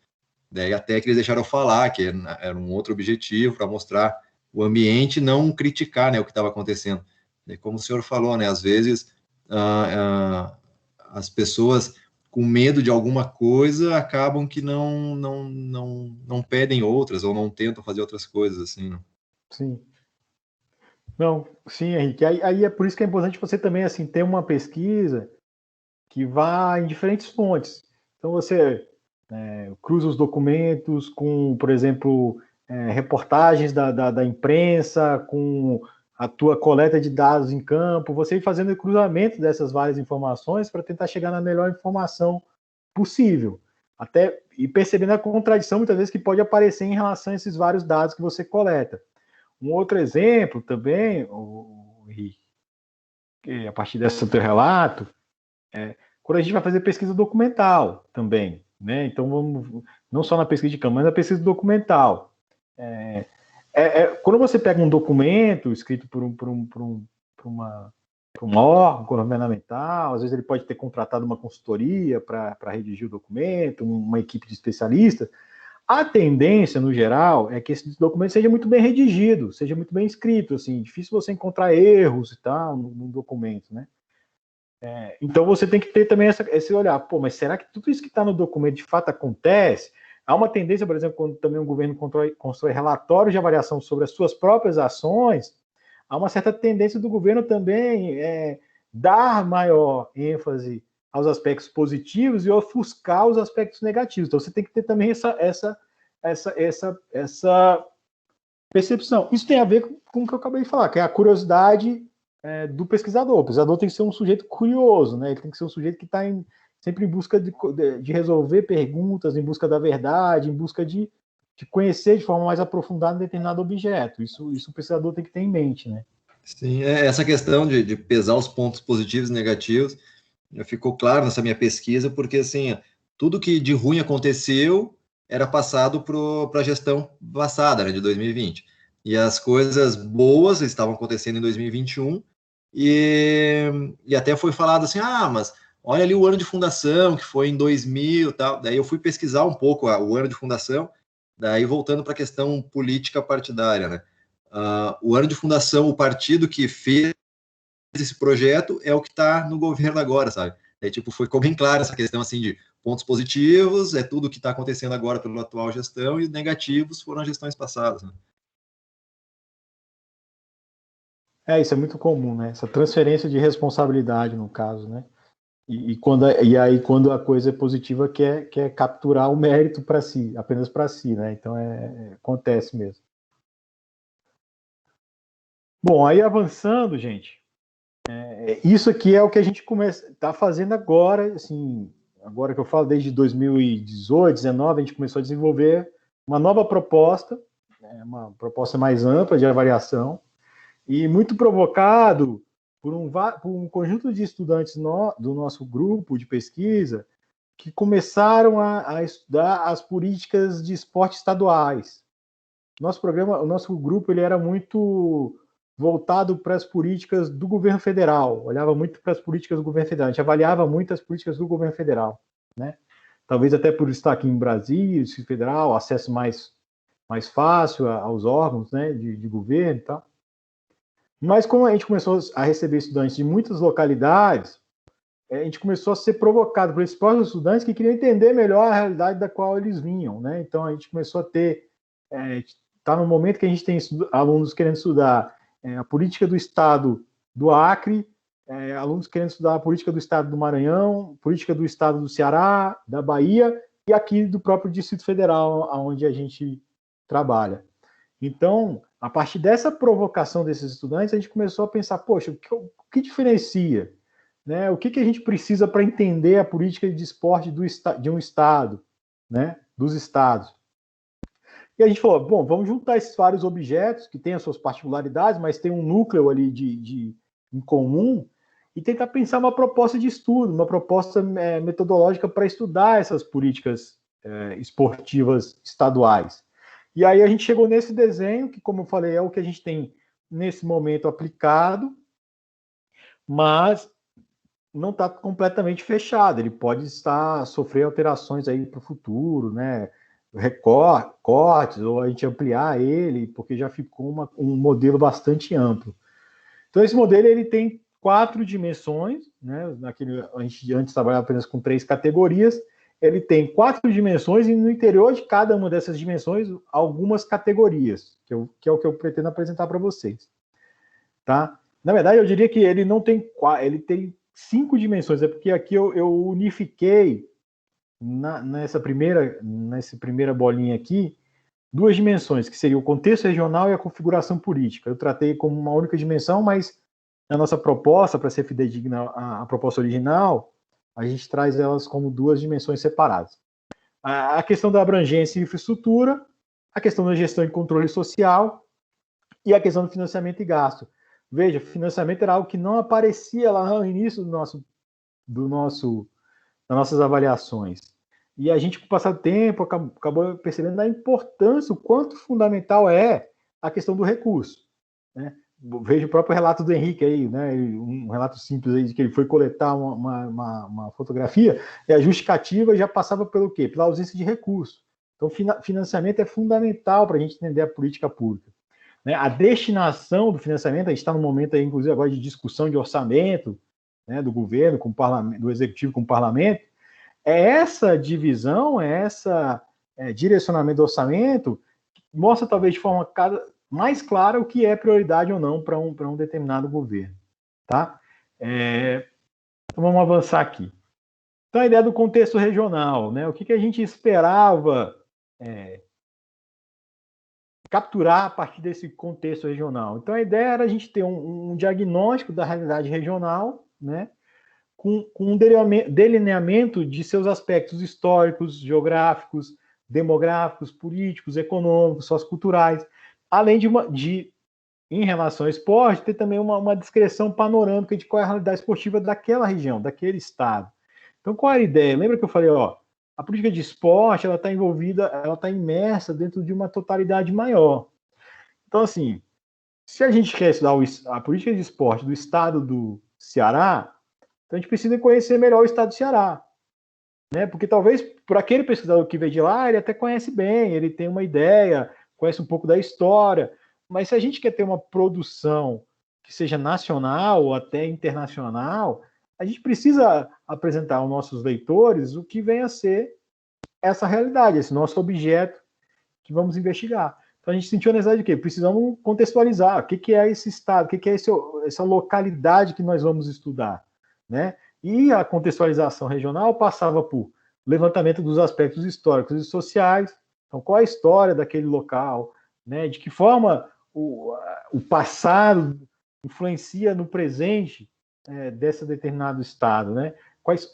[SPEAKER 3] Daí até que eles deixaram eu falar, que era um outro objetivo para mostrar o ambiente, não criticar, né, o que estava acontecendo. E como o senhor falou, né, às vezes as pessoas com medo de alguma coisa acabam que não pedem outras ou não tentam fazer outras coisas assim, né?
[SPEAKER 1] Sim. Não, sim, Henrique. Aí é por isso que é importante você também assim ter uma pesquisa que vá em diferentes fontes. Então você cruza os documentos com, por exemplo, reportagens da imprensa, com a tua coleta de dados em campo, você ir fazendo o cruzamento dessas várias informações para tentar chegar na melhor informação possível. Até e percebendo a contradição muitas vezes que pode aparecer em relação a esses vários dados que você coleta. Um outro exemplo também, Henrique, a partir desse teu relato, quando a gente vai fazer pesquisa documental também, né? Então vamos não só na pesquisa de campo, mas na pesquisa documental. Quando você pega um documento escrito por um órgão governamental, às vezes ele pode ter contratado uma consultoria para redigir o documento, uma equipe de especialistas. A tendência, no geral, é que esse documento seja muito bem redigido, seja muito bem escrito, assim, difícil você encontrar erros e tal no documento, né? Então você tem que ter também esse olhar, pô, mas será que tudo isso que está no documento de fato acontece? Há uma tendência, por exemplo, quando também o governo constrói relatórios de avaliação sobre as suas próprias ações, há uma certa tendência do governo também dar maior ênfase aos aspectos positivos e ofuscar os aspectos negativos. Então você tem que ter também essa percepção. Isso tem a ver com o que eu acabei de falar, que é a curiosidade do pesquisador. O pesquisador tem que ser um sujeito curioso, né? Ele tem que ser um sujeito que está sempre em busca de resolver perguntas, em busca da verdade, em busca de conhecer de forma mais aprofundada um determinado objeto. Isso o pesquisador tem que ter em mente, né?
[SPEAKER 3] Sim, essa questão de pesar os pontos positivos e negativos ficou claro nessa minha pesquisa, porque assim, tudo que de ruim aconteceu era passado para a gestão passada, né, de 2020. E as coisas boas estavam acontecendo em 2021, e até foi falado assim, mas olha ali o ano de fundação, que foi em 2000 e tal. Daí eu fui pesquisar um pouco o ano de fundação, daí voltando para a questão política partidária, né? O ano de fundação, o partido que fez esse projeto é o que está no governo agora, sabe? Tipo, ficou bem claro essa questão, assim, de pontos positivos, é tudo que está acontecendo agora pela atual gestão, e negativos foram as gestões passadas, né?
[SPEAKER 1] Isso é muito comum, né? Essa transferência de responsabilidade, no caso, né? E aí, quando a coisa é positiva, quer capturar o mérito para si, apenas para si, né? Então, acontece mesmo. Bom, aí avançando, gente, isso aqui é o que a gente está fazendo agora, assim, agora que eu falo, desde 2018, 2019, a gente começou a desenvolver uma nova proposta, uma proposta mais ampla de avaliação, e muito provocado por um conjunto de estudantes do nosso grupo de pesquisa que começaram a estudar as políticas de esporte estaduais. O nosso grupo, ele era muito voltado para as políticas do governo federal, olhava muito para as políticas do governo federal, a gente avaliava muito as políticas do governo federal, né? Talvez até por estar aqui em Brasília, federal, acesso mais fácil aos órgãos, né, de governo e tal. Mas como a gente começou a receber estudantes de muitas localidades, a gente começou a ser provocado por esses próprios estudantes que queriam entender melhor a realidade da qual eles vinham, né? Então a gente começou a ter, está no momento que a gente tem alunos querendo estudar a política do Estado do Acre, alunos querendo estudar a política do Estado do Maranhão, política do Estado do Ceará, da Bahia e aqui do próprio Distrito Federal, onde a gente trabalha. Então, a partir dessa provocação desses estudantes, a gente começou a pensar, poxa, o que diferencia? Né? O que a gente precisa para entender a política de esporte de um estado, né? Dos estados? E a gente falou, bom, vamos juntar esses vários objetos que têm as suas particularidades, mas tem um núcleo ali em comum e tentar pensar uma proposta de estudo, uma proposta metodológica para estudar essas políticas esportivas estaduais. E aí a gente chegou nesse desenho, que, como eu falei, é o que a gente tem nesse momento aplicado, mas não está completamente fechado. Ele pode sofrer alterações aí para o futuro, né? recortes, ou a gente ampliar ele, porque já ficou um modelo bastante amplo. Então, esse modelo ele tem 4 dimensões, né? A gente antes trabalhava apenas com 3 categorias, ele tem 4 dimensões e no interior de cada uma dessas dimensões, algumas categorias, que é o que eu pretendo apresentar para vocês. Tá? Na verdade, eu diria que ele não tem 4, ele tem 5 dimensões, é porque aqui eu unifiquei nessa primeira bolinha aqui, 2 dimensões, que seria o contexto regional e a configuração política. Eu tratei como uma única dimensão, mas na nossa proposta, para ser fidedigna à proposta original, a gente traz elas como 2 dimensões separadas. A questão da abrangência e infraestrutura, a questão da gestão e controle social e a questão do financiamento e gasto. Veja, financiamento era algo que não aparecia lá no início das nossas avaliações. E a gente, com o passar do tempo, acabou percebendo a importância, o quanto fundamental é a questão do recurso. Né? Veja o próprio relato do Henrique aí, né? Um relato simples aí de que ele foi coletar uma fotografia, e a justificativa já passava pelo quê? Pela ausência de recurso. Então, financiamento é fundamental para a gente entender a política pública. Né? A destinação do financiamento, a gente está no momento aí, inclusive, agora de discussão de orçamento, né, do governo, com o parlamento, do executivo com o parlamento. Essa divisão, direcionamento do orçamento, mostra talvez de forma mais clara o que é prioridade ou não para um determinado governo. Tá? Então vamos avançar aqui. Então, a ideia do contexto regional, né? O que a gente esperava capturar a partir desse contexto regional? Então, a ideia era a gente ter um diagnóstico da realidade regional, né? Com um delineamento de seus aspectos históricos, geográficos, demográficos, políticos, econômicos, socioculturais, além de em relação ao esporte, ter também uma descrição panorâmica de qual é a realidade esportiva daquela região, daquele estado. Então, qual é a ideia? Lembra que eu falei, a política de esporte, ela está envolvida, ela está imersa dentro de uma totalidade maior. Então, assim, se a gente quer estudar a política de esporte do estado do Ceará, então a gente precisa conhecer melhor o estado do Ceará. Né? Porque talvez, por aquele pesquisador que veio de lá, ele até conhece bem, ele tem uma ideia, conhece um pouco da história, mas se a gente quer ter uma produção que seja nacional ou até internacional, a gente precisa apresentar aos nossos leitores o que vem a ser essa realidade, esse nosso objeto que vamos investigar. Então a gente sentiu a necessidade de quê? Precisamos contextualizar o que é esse estado, o que é essa localidade que nós vamos estudar. Né? E a contextualização regional passava por levantamento dos aspectos históricos e sociais. Então, qual a história daquele local? Né? De que forma o passado influencia no presente desse determinado estado? Né?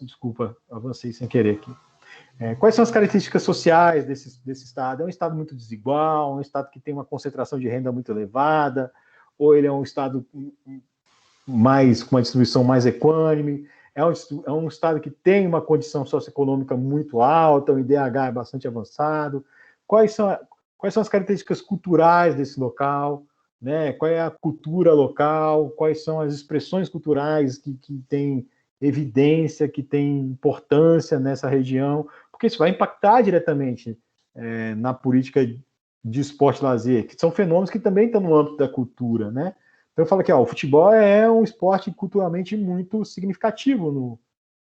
[SPEAKER 1] Desculpa, avancei sem querer aqui. Quais são as características sociais desse estado? É um estado muito desigual, um estado que tem uma concentração de renda muito elevada, ou ele é um estado com uma distribuição mais equânime, é um estado que tem uma condição socioeconômica muito alta, o IDH é bastante avançado. Quais são as características culturais desse local? Né? Qual é a cultura local? Quais são as expressões culturais que têm evidência, que têm importância nessa região? Porque isso vai impactar diretamente na política de esporte e lazer, que são fenômenos que também estão no âmbito da cultura, né? Então eu falo que o futebol é um esporte culturalmente muito significativo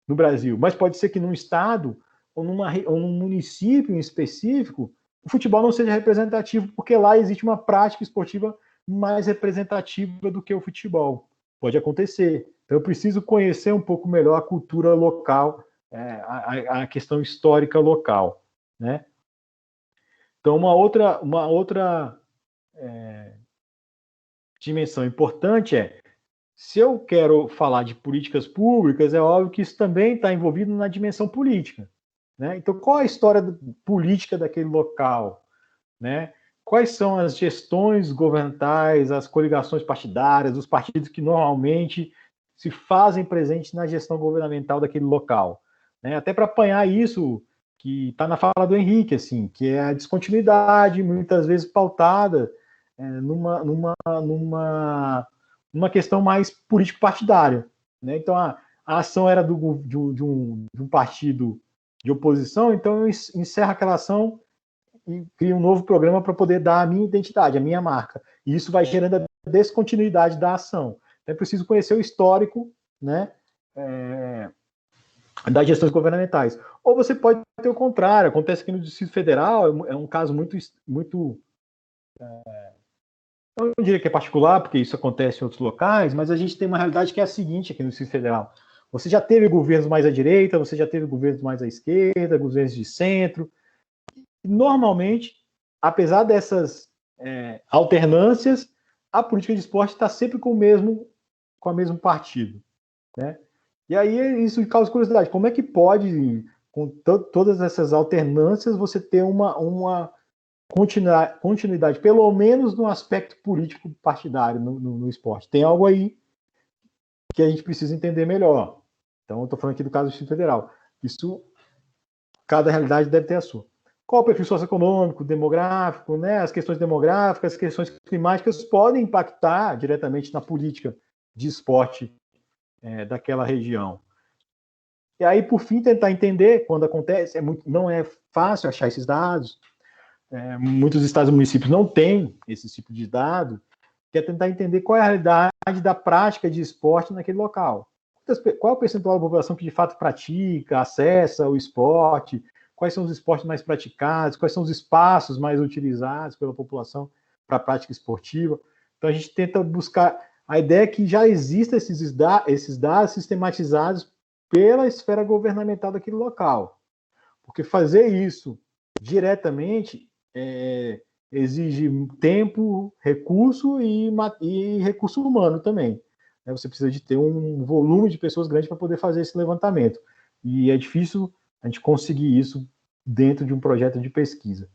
[SPEAKER 1] no Brasil, mas pode ser que num estado ou num município em específico o futebol não seja representativo, porque lá existe uma prática esportiva mais representativa do que o futebol. Pode acontecer. Então eu preciso conhecer um pouco melhor a cultura local, a questão histórica local. Né? Então uma outra dimensão importante se eu quero falar de políticas públicas, é óbvio que isso também está envolvido na dimensão política. Né? Então, qual a história política daquele local? Né? Quais são as gestões governamentais, as coligações partidárias, os partidos que normalmente se fazem presentes na gestão governamental daquele local? Né? Até para apanhar isso que está na fala do Henrique, assim, que é a descontinuidade, muitas vezes pautada numa questão mais político-partidária. Né? Então, a ação era de um partido de oposição, então encerra aquela ação e crio um novo programa para poder dar a minha identidade, a minha marca. E isso vai gerando a descontinuidade da ação. É preciso conhecer o histórico, né, das gestões governamentais. Ou você pode ter o contrário, acontece aqui no Distrito Federal, é um caso muito eu não diria que é particular, porque isso acontece em outros locais, mas a gente tem uma realidade que é a seguinte aqui no Distrito Federal. Você já teve governos mais à direita, você já teve governos mais à esquerda, governos de centro. Normalmente, apesar dessas alternâncias, a política de esporte está sempre com o mesmo partido, né? E aí isso causa curiosidade. Como é que pode, com todas essas alternâncias, você ter uma continuidade, pelo menos no aspecto político partidário no esporte? Tem algo aí que a gente precisa entender melhor. Então, eu estou falando aqui do caso do Distrito Federal. Isso, cada realidade deve ter a sua. Qual o perfil socioeconômico, demográfico, né? As questões demográficas, as questões climáticas podem impactar diretamente na política de esporte daquela região. E aí, por fim, tentar entender quando acontece. Não é fácil achar esses dados. Muitos estados e municípios não têm esse tipo de dado. Que é tentar entender qual é a realidade da prática de esporte naquele local. Qual é o percentual da população que de fato pratica, acessa o esporte? Quais são os esportes mais praticados? Quais são os espaços mais utilizados pela população para a prática esportiva? Então, a gente tenta buscar. A ideia é que já existem esses dados sistematizados pela esfera governamental daquele local. Porque fazer isso diretamente exige tempo, recurso e recurso humano também. Você precisa de ter um volume de pessoas grande para poder fazer esse levantamento. E é difícil a gente conseguir isso dentro de um projeto de pesquisa.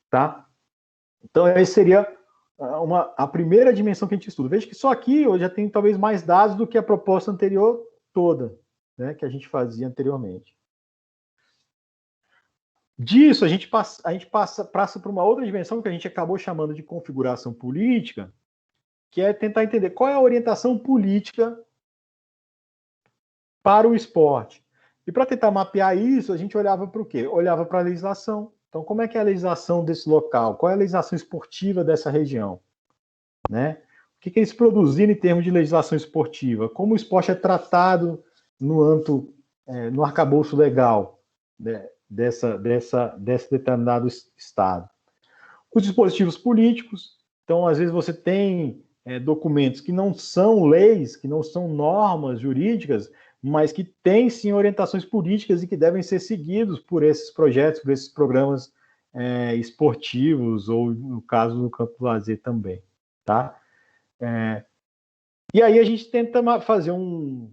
[SPEAKER 1] Tá? Então, essa seria a primeira dimensão que a gente estuda. Veja que só aqui eu já tenho talvez mais dados do que a proposta anterior toda, né, que a gente fazia anteriormente. Disso, a gente passa para uma outra dimensão que a gente acabou chamando de configuração política, que é tentar entender qual é a orientação política para o esporte. E para tentar mapear isso, a gente olhava para o quê? Olhava para a legislação. Então, como é que é a legislação desse local? Qual é a legislação esportiva dessa região? Né? O que eles produziram em termos de legislação esportiva? Como o esporte é tratado no arcabouço legal, né, desse determinado estado? Os dispositivos políticos. Então, às vezes, você tem documentos que não são leis, que não são normas jurídicas, mas que têm, sim, orientações políticas e que devem ser seguidos por esses projetos, por esses programas esportivos, ou, no caso, no campo do lazer também. Tá? E aí a gente tenta fazer um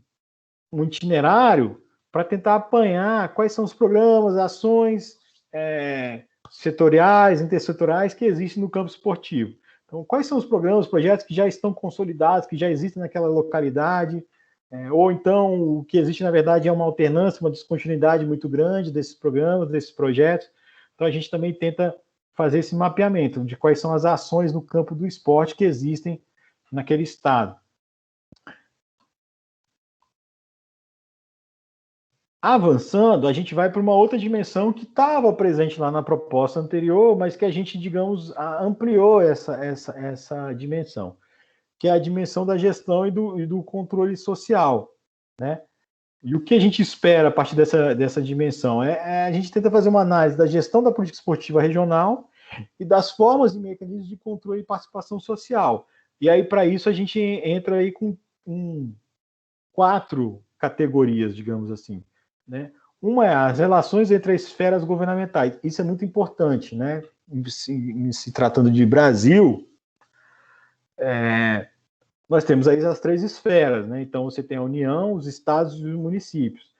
[SPEAKER 1] itinerário para tentar apanhar quais são os programas, ações setoriais, intersetoriais que existem no campo esportivo. Então, quais são os programas, projetos que já estão consolidados, que já existem naquela localidade, ou então o que existe, na verdade, é uma alternância, uma descontinuidade muito grande desses programas, desses projetos. Então, a gente também tenta fazer esse mapeamento de quais são as ações no campo do esporte que existem naquele estado. Avançando, a gente vai para uma outra dimensão que estava presente lá na proposta anterior, mas que a gente, digamos, ampliou essa dimensão, que é a dimensão da gestão e do controle social, né? E o que a gente espera a partir dessa dimensão? A gente tenta fazer uma análise da gestão da política esportiva regional e das formas e mecanismos de controle e participação social. E aí, para isso, a gente entra aí com 4 categorias, digamos assim, né? Uma é as relações entre as esferas governamentais. Isso é muito importante, né? Se tratando de Brasil, nós temos aí as 3 esferas, né? Então, você tem a União, os estados e os municípios.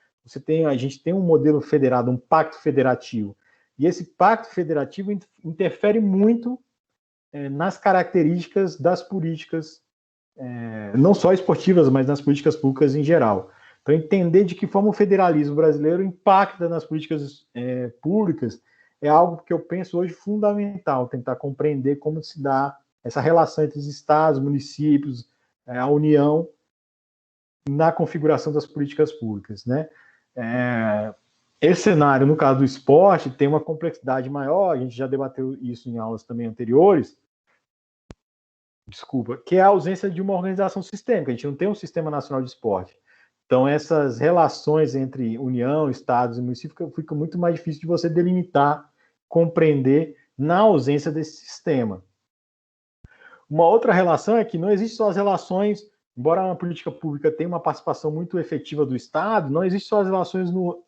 [SPEAKER 1] A gente tem um modelo federado, um pacto federativo. E esse pacto federativo interfere muito nas características das políticas, não só esportivas, mas nas políticas públicas em geral. Então, entender de que forma o federalismo brasileiro impacta nas políticas públicas é algo que eu penso hoje fundamental, tentar compreender como se dá essa relação entre os estados, municípios, a União, na configuração das políticas públicas, né? esse cenário, no caso do esporte, tem uma complexidade maior, a gente já debateu isso em aulas também anteriores, que é a ausência de uma organização sistêmica. A gente não tem um sistema nacional de esporte. Então, essas relações entre União, Estados e município fica muito mais difícil de você delimitar, compreender na ausência desse sistema. Uma outra relação é que não existe só as relações, embora uma política pública tenha uma participação muito efetiva do Estado, não existe só as relações no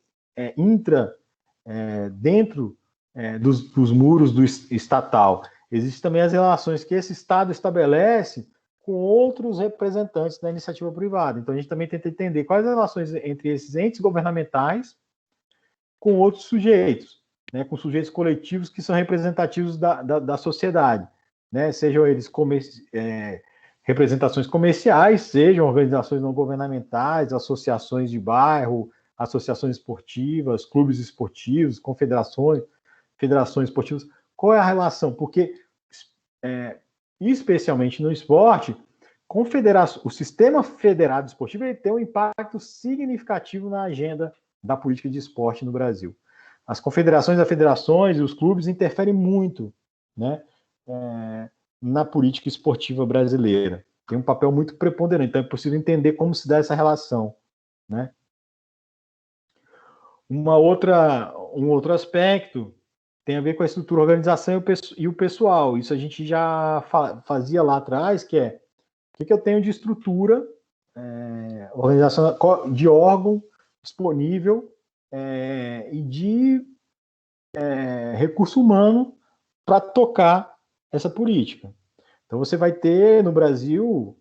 [SPEAKER 1] dentro dos muros do estatal. Existem também as relações que esse Estado estabelece com outros representantes da iniciativa privada. Então, a gente também tenta entender quais as relações entre esses entes governamentais com outros sujeitos, né, com sujeitos coletivos que são representativos da sociedade, né, sejam eles representações comerciais, sejam organizações não governamentais, associações de bairro, associações esportivas, clubes esportivos, confederações, federações esportivas. Qual é a relação? Porque, especialmente no esporte, o sistema federado esportivo ele tem um impacto significativo na agenda da política de esporte no Brasil. As confederações, as federações e os clubes interferem muito, né, na política esportiva brasileira. Tem um papel muito preponderante, então é possível entender como se dá essa relação, né? Um outro aspecto tem a ver com a estrutura, a organização e o pessoal. Isso a gente já fazia lá atrás, que é o que eu tenho de estrutura, organização de órgão disponível e de recurso humano para tocar essa política. Então você vai ter no Brasil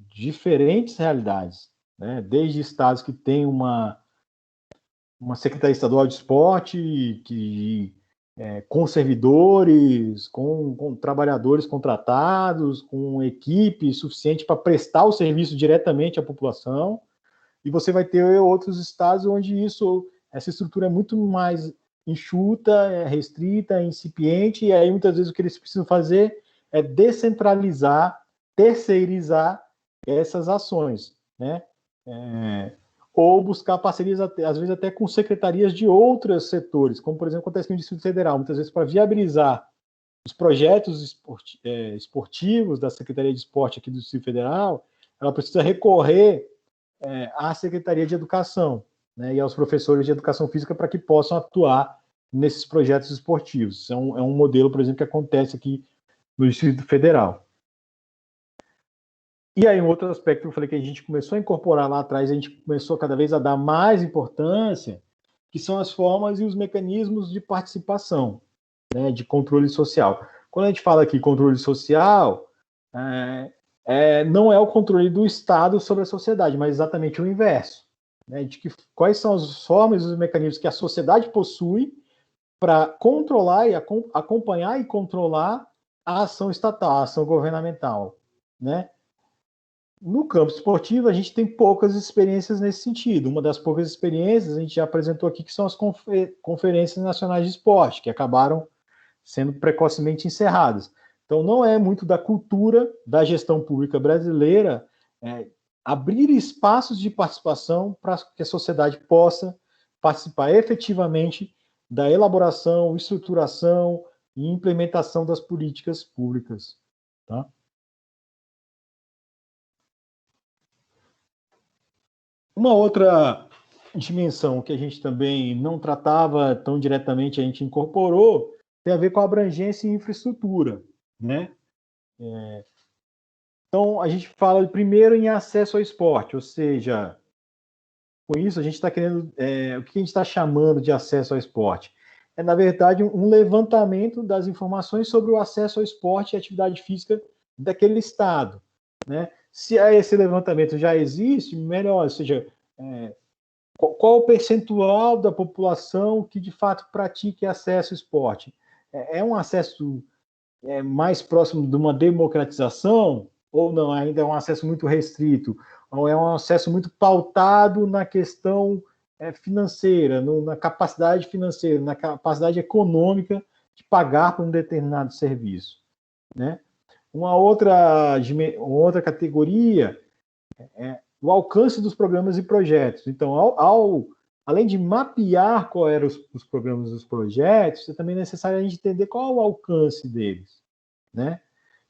[SPEAKER 1] diferentes realidades, né? Desde estados que têm uma Secretaria Estadual de Esporte, com servidores, com trabalhadores contratados, com equipe suficiente para prestar o serviço diretamente à população, e você vai ter outros estados onde essa estrutura é muito mais enxuta, restrita, incipiente, e aí muitas vezes o que eles precisam fazer é descentralizar, terceirizar essas ações, né? Ou buscar parcerias, às vezes até com secretarias de outros setores, como, por exemplo, acontece no Distrito Federal, muitas vezes para viabilizar os projetos esportivos da Secretaria de Esporte aqui do Distrito Federal, ela precisa recorrer à Secretaria de Educação, né, e aos professores de Educação Física para que possam atuar nesses projetos esportivos. É um modelo, por exemplo, que acontece aqui no Distrito Federal. E aí, um outro aspecto que eu falei que a gente começou a incorporar lá atrás, a gente começou cada vez a dar mais importância, que são as formas e os mecanismos de participação, né, de controle social. Quando a gente fala aqui controle social, não é o controle do Estado sobre a sociedade, mas exatamente o inverso, né, de quais são as formas e os mecanismos que a sociedade possui para controlar e acompanhar e controlar a ação estatal, a ação governamental, né? No campo esportivo, a gente tem poucas experiências nesse sentido. Uma das poucas experiências a gente já apresentou aqui, que são as conferências nacionais de esporte, que acabaram sendo precocemente encerradas. Então, não é muito da cultura da gestão pública brasileira abrir espaços de participação para que a sociedade possa participar efetivamente da elaboração, estruturação e implementação das políticas públicas, tá? Uma outra dimensão que a gente também não tratava tão diretamente, a gente incorporou, tem a ver com a abrangência e infraestrutura, né? Então, a gente fala primeiro em acesso ao esporte, ou seja, com isso a gente está querendo, o que a gente está chamando de acesso ao esporte? É, na verdade, um levantamento das informações sobre o acesso ao esporte e atividade física daquele estado, né? Se esse levantamento já existe, melhor, ou seja, qual o percentual da população que de fato pratique acesso ao esporte? É um acesso mais próximo de uma democratização ou não? Ainda é um acesso muito restrito? Ou é um acesso muito pautado na questão financeira, na capacidade financeira, na capacidade econômica de pagar por um determinado serviço, né? Uma outra categoria é o alcance dos programas e projetos. Então, ao além de mapear qual eram os programas e os projetos, é também necessário a gente entender qual é o alcance deles, né?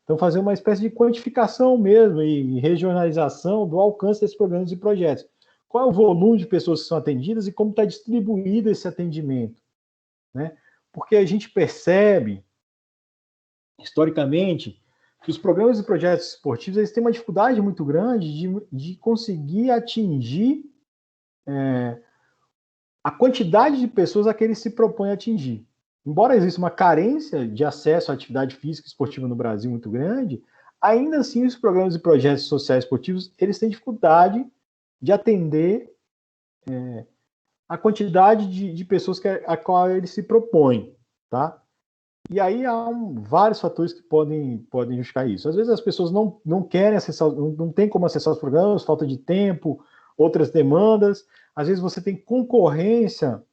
[SPEAKER 1] Então, fazer uma espécie de quantificação mesmo e regionalização do alcance desses programas e projetos. Qual é o volume de pessoas que são atendidas e como está distribuído esse atendimento, né? Porque a gente percebe, historicamente, que os programas e projetos esportivos eles têm uma dificuldade muito grande de conseguir atingir a quantidade de pessoas a que eles se propõem a atingir. Embora exista uma carência de acesso à atividade física e esportiva no Brasil muito grande, ainda assim os programas e projetos sociais esportivos eles têm dificuldade de atender a quantidade de pessoas a qual eles se propõem, tá? E aí há vários fatores que podem justificar isso. Às vezes as pessoas não querem acessar, não tem como acessar os programas, falta de tempo, outras demandas. Às vezes você tem concorrência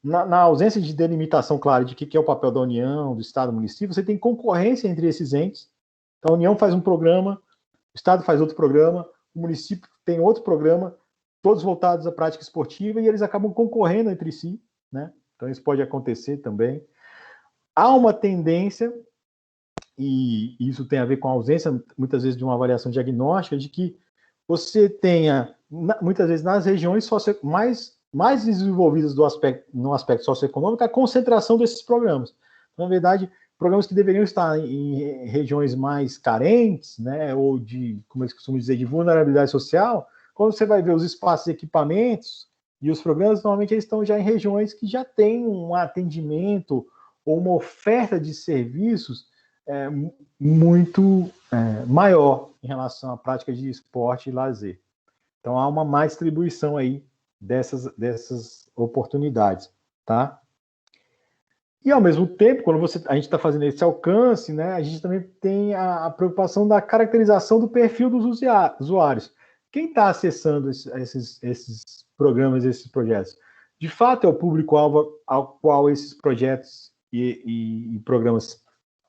[SPEAKER 1] na ausência de delimitação clara de que é o papel da União, do Estado, do município, você tem concorrência entre esses entes. Então a União faz um programa, o Estado faz outro programa, o município tem outro programa, todos voltados à prática esportiva, e eles acabam concorrendo entre si, né? Então isso pode acontecer também. Há uma tendência, e isso tem a ver com a ausência, muitas vezes, de uma avaliação diagnóstica, de que você tenha, muitas vezes, nas regiões mais desenvolvidas no aspecto socioeconômico, a concentração desses programas. Então, na verdade, programas que deveriam estar em regiões mais carentes, né, ou como eles costumam dizer, de vulnerabilidade social, quando você vai ver os espaços e equipamentos e os programas, normalmente eles estão já em regiões que já têm um atendimento ou uma oferta de serviços muito maior em relação à prática de esporte e lazer. Então, há uma má distribuição aí dessas oportunidades, tá? E, ao mesmo tempo, quando a gente está fazendo esse alcance, né, a gente também tem a preocupação da caracterização do perfil dos usuários. Quem está acessando esses programas, esses projetos? De fato, é o público-alvo ao qual esses projetos e programas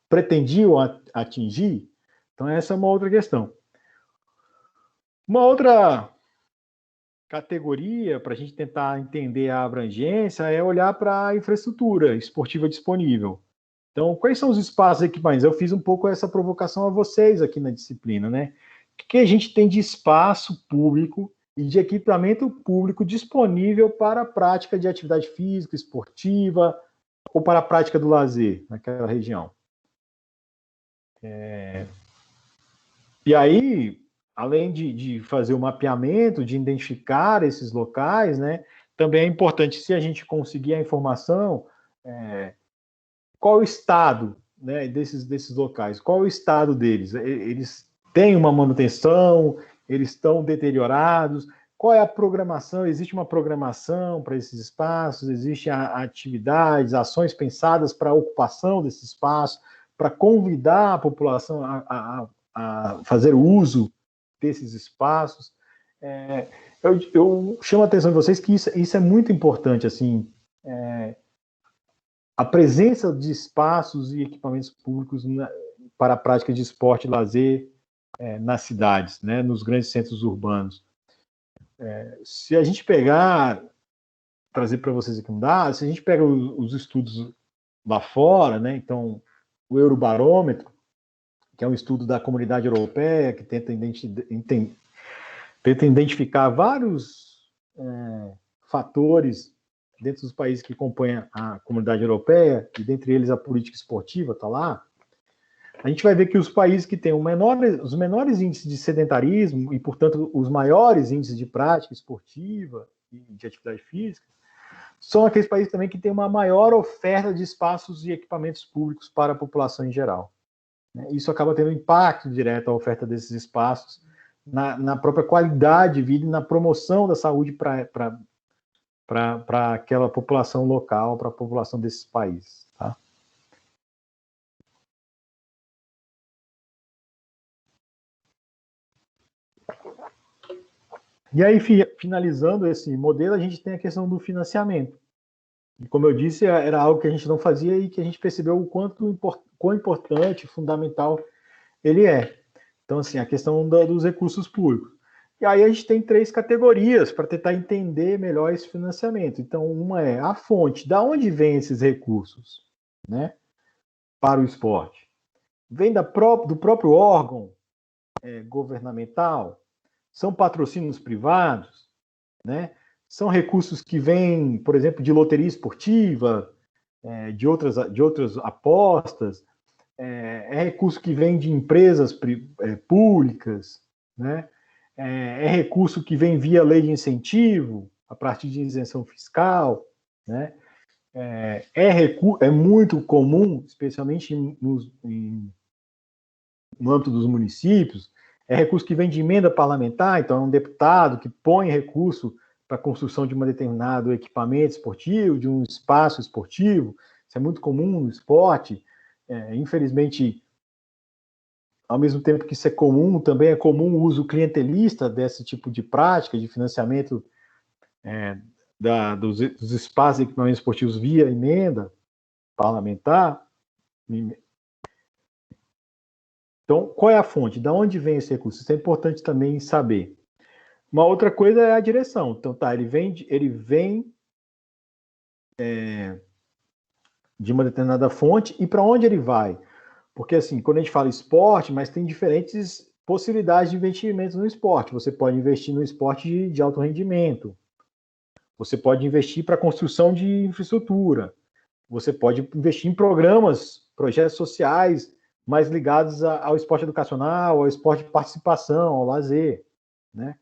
[SPEAKER 1] pretendiam atingir? Então, essa é uma outra questão. Uma outra categoria para a gente tentar entender a abrangência é olhar para a infraestrutura esportiva disponível. Então, quais são os espaços e equipamentos? Eu fiz um pouco essa provocação a vocês aqui na disciplina, né? O que a gente tem de espaço público e de equipamento público disponível para a prática de atividade física, esportiva, ou para a prática do lazer naquela região? E aí, além de fazer o mapeamento, de identificar esses locais, né, também é importante, se a gente conseguir a informação, qual o estado, né, desses locais, qual o estado deles? Eles têm uma manutenção, eles estão deteriorados? Qual é a programação? Existe uma programação para esses espaços? Existem atividades, ações pensadas para a ocupação desse espaço, para convidar a população a fazer uso desses espaços? Eu chamo a atenção de vocês que isso é muito importante, assim, a presença de espaços e equipamentos públicos para a prática de esporte e lazer nas cidades, né, nos grandes centros urbanos. Se a gente trazer para vocês aqui um dado, se a gente pega os estudos lá fora, né, então o Eurobarômetro, que é um estudo da Comunidade Europeia, que tenta identificar vários fatores dentro dos países que compõem a Comunidade Europeia, e dentre eles a política esportiva está lá, a gente vai ver que os países que têm os menores índices de sedentarismo e, portanto, os maiores índices de prática esportiva e de atividade física, são aqueles países também que têm uma maior oferta de espaços e equipamentos públicos para a população em geral. Isso acaba tendo impacto direto à oferta desses espaços, na própria qualidade de vida e na promoção da saúde para aquela população local, para a população desses países. Tá? E aí, finalizando esse modelo, a gente tem a questão do financiamento. E, como eu disse, era algo que a gente não fazia e que a gente percebeu o quão importante, fundamental ele é. Então, assim, a questão dos recursos públicos. E aí a gente tem 3 categorias para tentar entender melhor esse financiamento. Então, uma é a fonte, da onde vêm esses recursos, né, para o esporte? Vem do próprio órgão governamental? São patrocínios privados, né? São recursos que vêm, por exemplo, de loteria esportiva, de outras apostas, recurso que vem de empresas públicas, né? Recurso que vem via lei de incentivo, a partir de isenção fiscal, né? É muito comum, especialmente no âmbito dos municípios, recurso que vem de emenda parlamentar, então é um deputado que põe recurso para a construção de um determinado equipamento esportivo, de um espaço esportivo. Isso é muito comum no esporte. Infelizmente, ao mesmo tempo que isso é comum, também é comum o uso clientelista desse tipo de prática de financiamento dos espaços de equipamentos esportivos via emenda parlamentar. Então, qual é a fonte? Da onde vem esse recurso? Isso é importante também saber. Uma outra coisa é a direção. Então, ele vem de uma determinada fonte e para onde ele vai? Porque, assim, quando a gente fala esporte, mas tem diferentes possibilidades de investimentos no esporte. Você pode investir no esporte de alto rendimento. Você pode investir para a construção de infraestrutura. Você pode investir em projetos sociais mais ligados ao esporte educacional, ao esporte de participação, ao lazer, né?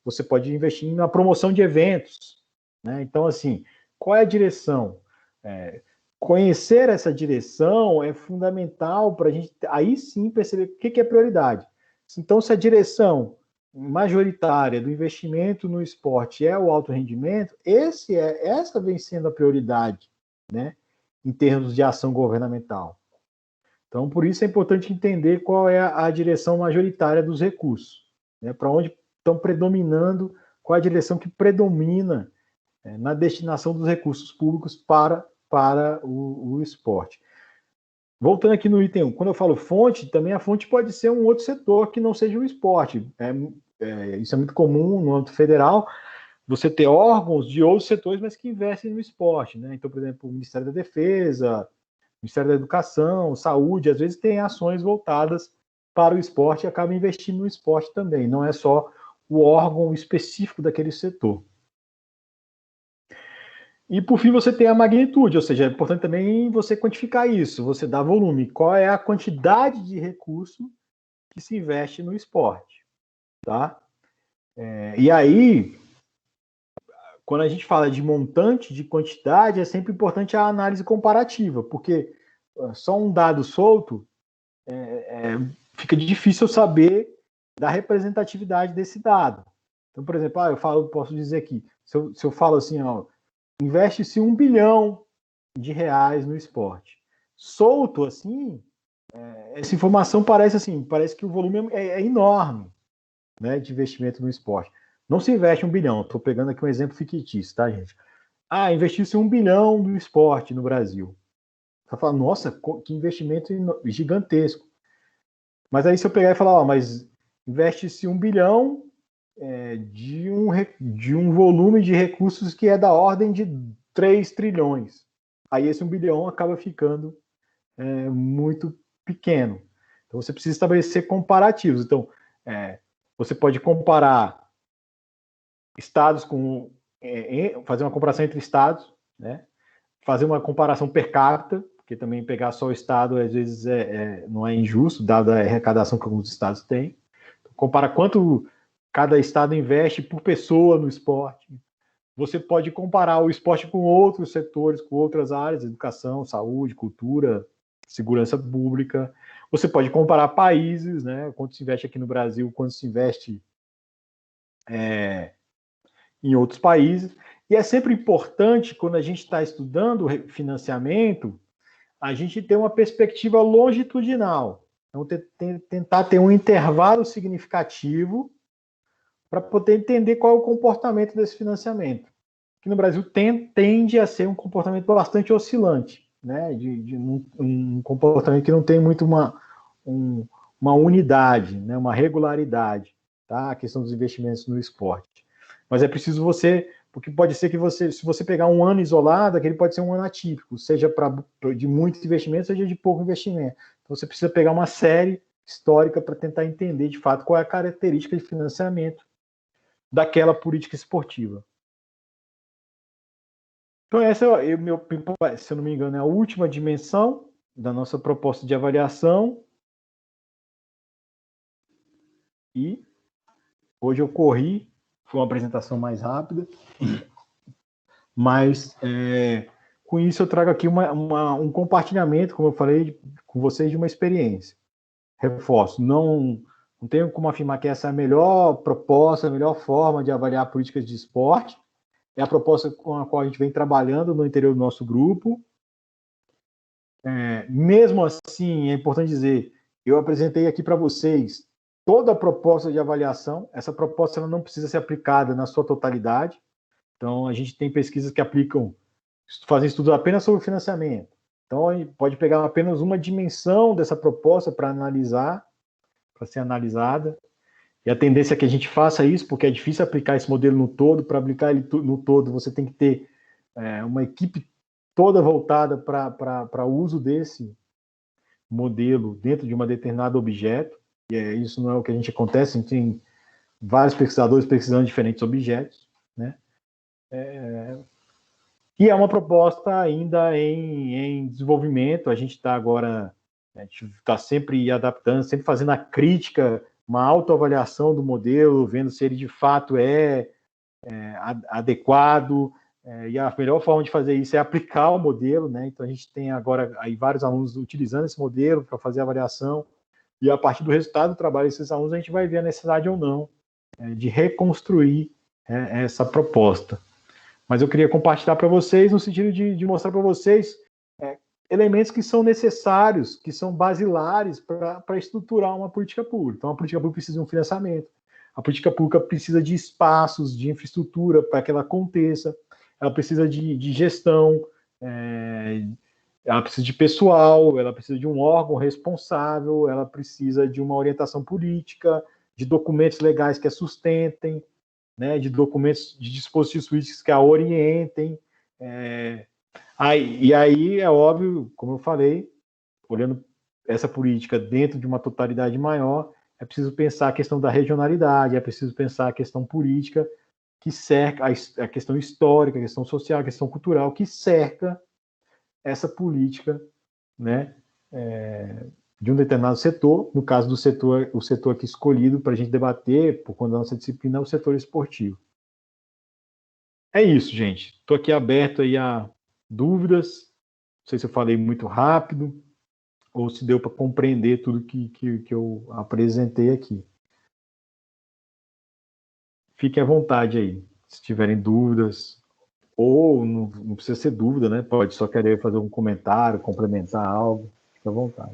[SPEAKER 1] Você pode investir na promoção de eventos, né? Então, assim, qual é a direção? Conhecer essa direção é fundamental para a gente, aí sim, perceber o que é prioridade. Então, se a direção majoritária do investimento no esporte é o alto rendimento, essa vem sendo a prioridade, né, em termos de ação governamental. Então, por isso é importante entender qual é a direção majoritária dos recursos, né, para onde estão predominando, qual é a direção que predomina na destinação dos recursos públicos para o esporte. Voltando aqui no item 1, quando eu falo fonte, também a fonte pode ser um outro setor que não seja o esporte. Isso é muito comum no âmbito federal, você ter órgãos de outros setores, mas que investem no esporte, né? Então, por exemplo, o Ministério da Defesa, o Ministério da Educação, Saúde, às vezes tem ações voltadas para o esporte e acabam investindo no esporte também, não é só o órgão específico daquele setor. E, por fim, você tem a magnitude, ou seja, é importante também você quantificar isso, você dá volume. Qual é a quantidade de recurso que se investe no esporte, tá? E aí, quando a gente fala de montante, de quantidade, é sempre importante a análise comparativa, porque só um dado solto fica difícil saber da representatividade desse dado. Então, por exemplo, posso dizer aqui, se eu falo assim, investe-se R$1 bilhão no esporte. Solto, assim, essa informação parece que o volume é enorme, né, de investimento no esporte. Não se investe R$1 bilhão, estou pegando aqui um exemplo fictício, tá, gente? Investiu-se R$1 bilhão no esporte no Brasil. Você fala, nossa, que investimento gigantesco. Mas aí se eu pegar e falar, mas investe-se R$1 bilhão de um volume de recursos que é da ordem de 3 trilhões. Aí esse 1 bilhão acaba ficando muito pequeno. Então você precisa estabelecer comparativos. Então, você pode comparar estados fazer uma comparação entre estados, né? Fazer uma comparação per capita, porque também pegar só o estado às vezes não é injusto, dada a arrecadação que alguns estados têm. Então, compara quanto cada estado investe por pessoa no esporte. Você pode comparar o esporte com outros setores, com outras áreas, educação, saúde, cultura, segurança pública. Você pode comparar países, né? Quanto se investe aqui no Brasil, quanto se investe em outros países. E é sempre importante, quando a gente está estudando financiamento, a gente ter uma perspectiva longitudinal. Então, tentar ter um intervalo significativo para poder entender qual é o comportamento desse financiamento. Que no Brasil tende a ser um comportamento bastante oscilante, né? de um comportamento que não tem muito uma unidade, né? Uma regularidade. tá? A questão dos investimentos no esporte. Mas é preciso você, porque pode ser que você, se você pegar um ano isolado, aquele pode ser um ano atípico, seja de muito investimento, seja de pouco investimento. Então você precisa pegar uma série histórica para tentar entender de fato qual é a característica de financiamento daquela política esportiva. Então essa, se eu não me engano, é a última dimensão da nossa proposta de avaliação. E hoje eu corri, foi uma apresentação mais rápida, mas com isso eu trago aqui um compartilhamento, como eu falei, com vocês, de uma experiência. Reforço, não tenho como afirmar que essa é a melhor proposta, a melhor forma de avaliar políticas de esporte. É a proposta com a qual a gente vem trabalhando no interior do nosso grupo. Mesmo assim, é importante dizer, eu apresentei aqui para vocês toda a proposta de avaliação. Essa proposta ela não precisa ser aplicada na sua totalidade. Então, a gente tem pesquisas que fazem estudos apenas sobre financiamento. Então, a gente pode pegar apenas uma dimensão dessa proposta para analisar, para ser analisada. E a tendência é que a gente faça isso, porque é difícil aplicar esse modelo no todo. Para aplicar ele no todo, você tem que ter uma equipe toda voltada para o uso desse modelo dentro de uma determinada objeto. E isso não é o que a gente acontece, a gente tem vários pesquisadores pesquisando diferentes objetos, né? E é uma proposta ainda em desenvolvimento. A gente está agora, a gente está sempre adaptando, sempre fazendo a crítica, uma autoavaliação do modelo, vendo se ele de fato é adequado, e a melhor forma de fazer isso é aplicar o modelo, né? Então a gente tem agora aí vários alunos utilizando esse modelo para fazer a avaliação, e a partir do resultado do trabalho desses alunos a gente vai ver a necessidade ou não de reconstruir essa proposta. Mas eu queria compartilhar para vocês no sentido de mostrar para vocês elementos que são necessários, que são basilares para estruturar uma política pública. Então, a política pública precisa de um financiamento, a política pública precisa de espaços, de infraestrutura para que ela aconteça, ela precisa de gestão, ela precisa de pessoal, ela precisa de um órgão responsável, ela precisa de uma orientação política, de documentos legais que a sustentem, né, de documentos, de dispositivos políticos que a orientem. E aí é óbvio, como eu falei, olhando essa política dentro de uma totalidade maior, é preciso pensar a questão da regionalidade, é preciso pensar a questão política que cerca, a questão histórica, a questão social, a questão cultural que cerca essa política, né, de um determinado setor. No caso do setor, o setor aqui escolhido para a gente debater, por conta da nossa disciplina, é o setor esportivo. É isso, gente. Estou aqui aberto aí a dúvidas. Não sei se eu falei muito rápido ou se deu para compreender tudo que eu apresentei aqui. Fiquem à vontade aí, se tiverem dúvidas, ou não precisa ser dúvida, né? Pode só querer fazer um comentário, complementar algo, fique à vontade.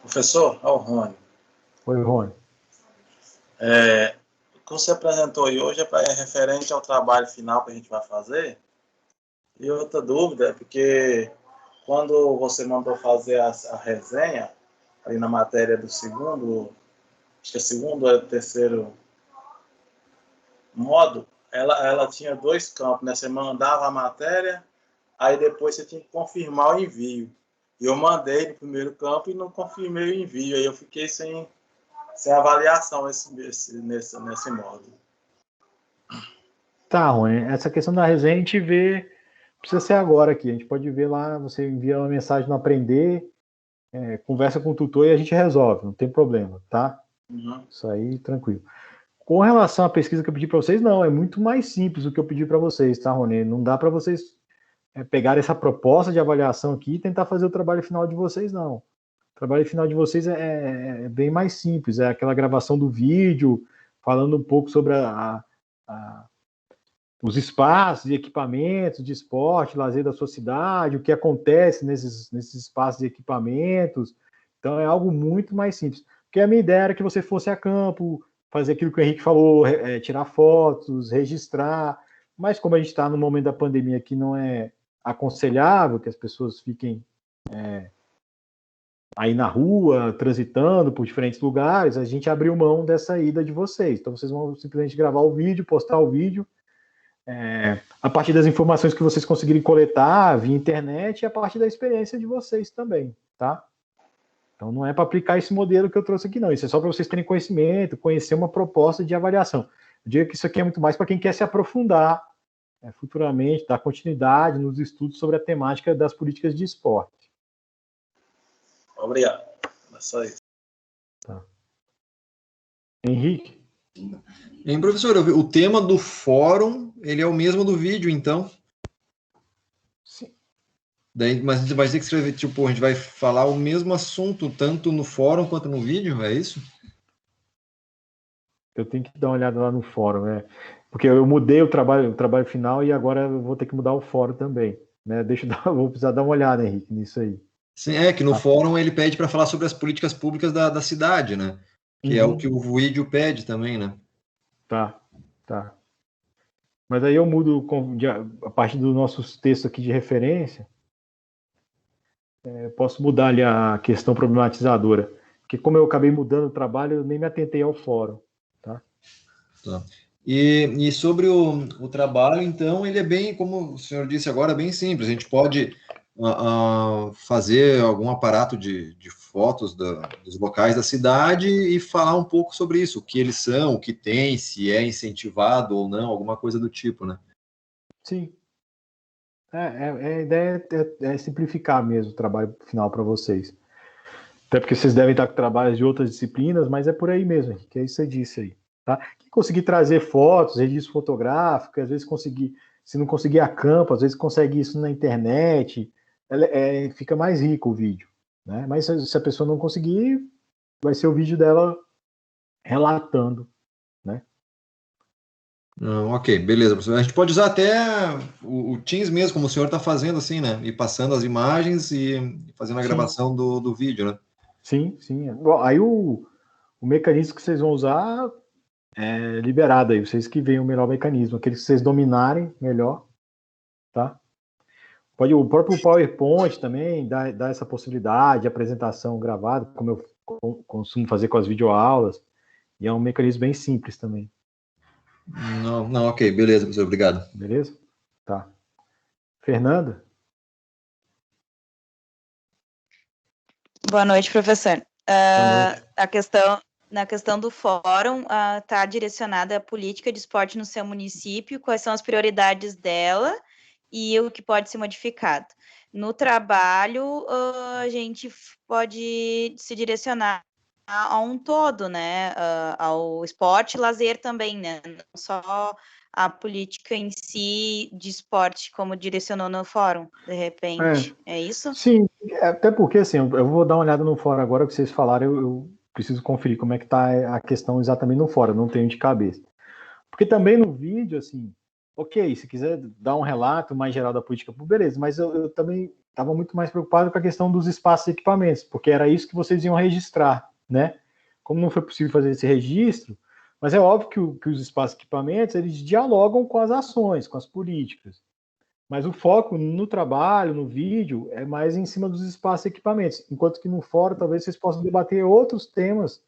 [SPEAKER 2] Professor, é o Rony.
[SPEAKER 1] Oi, Rony.
[SPEAKER 2] O que você apresentou aí hoje é referente ao trabalho final que a gente vai fazer? E outra dúvida é porque quando você mandou fazer a resenha, ali na matéria do segundo, acho que é segundo ou terceiro modo, ela tinha 2 campos, né? Você mandava a matéria, aí depois você tinha que confirmar o envio. E eu mandei no primeiro campo e não confirmei o envio, aí eu fiquei sem avaliação nesse modo.
[SPEAKER 1] Tá, Rony, essa questão da resenha a gente vê, precisa ser agora aqui, a gente pode ver lá, você envia uma mensagem no Aprender, conversa com o tutor e a gente resolve, não tem problema, tá?
[SPEAKER 2] Uhum.
[SPEAKER 1] Isso aí, tranquilo. Com relação à pesquisa que eu pedi para vocês, não, é muito mais simples o que eu pedi para vocês, tá, Rony? Não dá para vocês pegar essa proposta de avaliação aqui e tentar fazer o trabalho final de vocês, não. O trabalho final de vocês é bem mais simples, é aquela gravação do vídeo, falando um pouco sobre os espaços e equipamentos de esporte, lazer da sua cidade, o que acontece nesses espaços e equipamentos. Então é algo muito mais simples. Porque a minha ideia era que você fosse a campo, fazer aquilo que o Henrique falou, tirar fotos, registrar, mas como a gente está no momento da pandemia que não é aconselhável que as pessoas fiquem aí na rua, transitando por diferentes lugares, a gente abriu mão dessa ida de vocês. Então vocês vão simplesmente gravar o vídeo, postar o vídeo, a partir das informações que vocês conseguirem coletar via internet e a partir da experiência de vocês também, tá? Então não é para aplicar esse modelo que eu trouxe aqui, não. Isso é só para vocês terem conhecimento, conhecer uma proposta de avaliação. Eu digo que isso aqui é muito mais para quem quer se aprofundar futuramente, dar continuidade nos estudos sobre a temática das políticas de esporte.
[SPEAKER 2] Obrigado. É só isso.
[SPEAKER 1] Tá. Henrique?
[SPEAKER 3] Hein, professor, o tema do fórum, ele é o mesmo do vídeo, então?
[SPEAKER 1] Sim.
[SPEAKER 3] Daí, mas a gente vai ter que escrever, tipo, a gente vai falar o mesmo assunto, tanto no fórum quanto no vídeo, é isso?
[SPEAKER 1] Eu tenho que dar uma olhada lá no fórum, porque eu mudei o trabalho final e agora eu vou ter que mudar o fórum também, né? Vou precisar dar uma olhada, Henrique, nisso aí.
[SPEAKER 3] Sim, que no fórum ele pede para falar sobre as políticas públicas da cidade, né? Que é o que o vídeo pede também, né?
[SPEAKER 1] Tá. Mas aí eu mudo a partir dos nossos textos aqui de referência, posso mudar ali a questão problematizadora, porque como eu acabei mudando o trabalho, eu nem me atentei ao fórum, tá?
[SPEAKER 3] Tá. E sobre o trabalho, então, ele é bem, como o senhor disse agora, bem simples. A gente pode fazer algum aparato de fotos dos locais da cidade e falar um pouco sobre isso, o que eles são, o que tem, se é incentivado ou não, alguma coisa do tipo, né?
[SPEAKER 1] Sim. A ideia é simplificar mesmo o trabalho final para vocês. Até porque vocês devem estar com trabalhos de outras disciplinas, mas é por aí mesmo, que é isso que você disse aí. Tá? Quem conseguir trazer fotos, registro fotográfico, às vezes se não conseguir a campo, às vezes consegue isso na internet, fica mais rico o vídeo. Né? Mas se a pessoa não conseguir, vai ser o vídeo dela relatando. Né?
[SPEAKER 3] Ok, beleza, professor. A gente pode usar até o Teams mesmo, como o senhor está fazendo, assim, né? E passando as imagens e fazendo a gravação do vídeo, né?
[SPEAKER 1] Sim. Bom, aí o mecanismo que vocês vão usar é liberado aí, vocês que veem o melhor mecanismo, aquele que vocês dominarem melhor, tá? O próprio PowerPoint também dá essa possibilidade de apresentação gravada, como eu costumo fazer com as videoaulas, e é um mecanismo bem simples também.
[SPEAKER 3] Não, ok, beleza, professor, obrigado.
[SPEAKER 1] Beleza? Tá. Fernanda?
[SPEAKER 4] Boa noite, professor.
[SPEAKER 1] Boa noite.
[SPEAKER 4] Na questão do fórum, está direcionada à política de esporte no seu município, quais são as prioridades dela e o que pode ser modificado. No trabalho, a gente pode se direcionar a um todo, né? Ao esporte e lazer também, né? Não só a política em si de esporte, como direcionou no fórum, de repente. É isso?
[SPEAKER 1] Sim, até porque, assim, eu vou dar uma olhada no fórum agora que vocês falaram, eu preciso conferir como é que está a questão exatamente no fórum, não tenho de cabeça. Porque também no vídeo, assim, ok, se quiser dar um relato mais geral da política, beleza, mas eu também estava muito mais preocupado com a questão dos espaços e equipamentos, porque era isso que vocês iam registrar, né? Como não foi possível fazer esse registro, mas é óbvio que os espaços e equipamentos, eles dialogam com as ações, com as políticas. Mas o foco no trabalho, no vídeo, é mais em cima dos espaços e equipamentos, enquanto que no fórum talvez vocês possam debater outros temas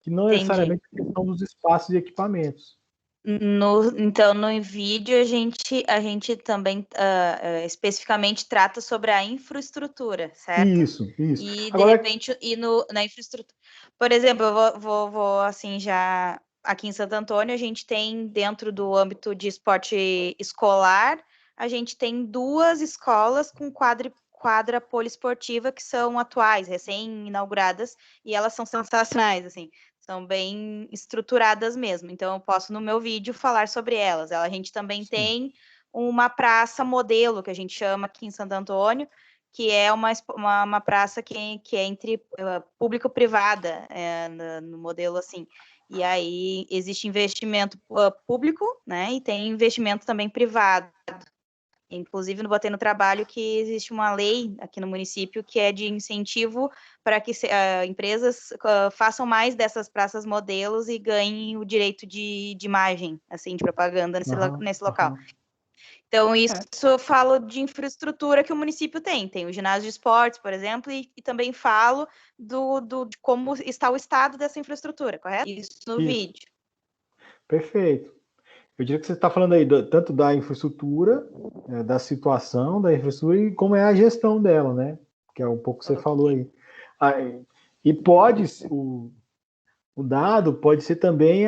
[SPEAKER 1] que não necessariamente a questão dos espaços e equipamentos.
[SPEAKER 4] Então, no vídeo, a gente também especificamente trata sobre a infraestrutura, certo?
[SPEAKER 1] Isso.
[SPEAKER 4] E, de repente, na infraestrutura... Por exemplo, eu vou assim, já... Aqui em Santo Antônio, a gente tem, dentro do âmbito de esporte escolar, a gente tem 2 escolas com quadra poliesportiva que são atuais, recém-inauguradas, e elas são sensacionais, assim. São bem estruturadas mesmo. Então, eu posso, no meu vídeo, falar sobre elas. A gente também tem uma praça modelo, que a gente chama aqui em Santo Antônio, que é uma praça que é entre público-privada, no modelo assim. E aí, existe investimento público, né? E tem investimento também privado. Inclusive, eu botei no trabalho que existe uma lei aqui no município que é de incentivo para que empresas façam mais dessas praças modelos e ganhem o direito de imagem, assim, de propaganda nesse local. Então, isso eu falo de infraestrutura que o município tem. Tem o ginásio de esportes, por exemplo, e também falo de como está o estado dessa infraestrutura, correto? Isso no vídeo.
[SPEAKER 1] Perfeito. Eu diria que você está falando aí tanto da infraestrutura, da situação da infraestrutura e como é a gestão dela, né? Que é um pouco que você falou aí. E pode, o dado pode ser também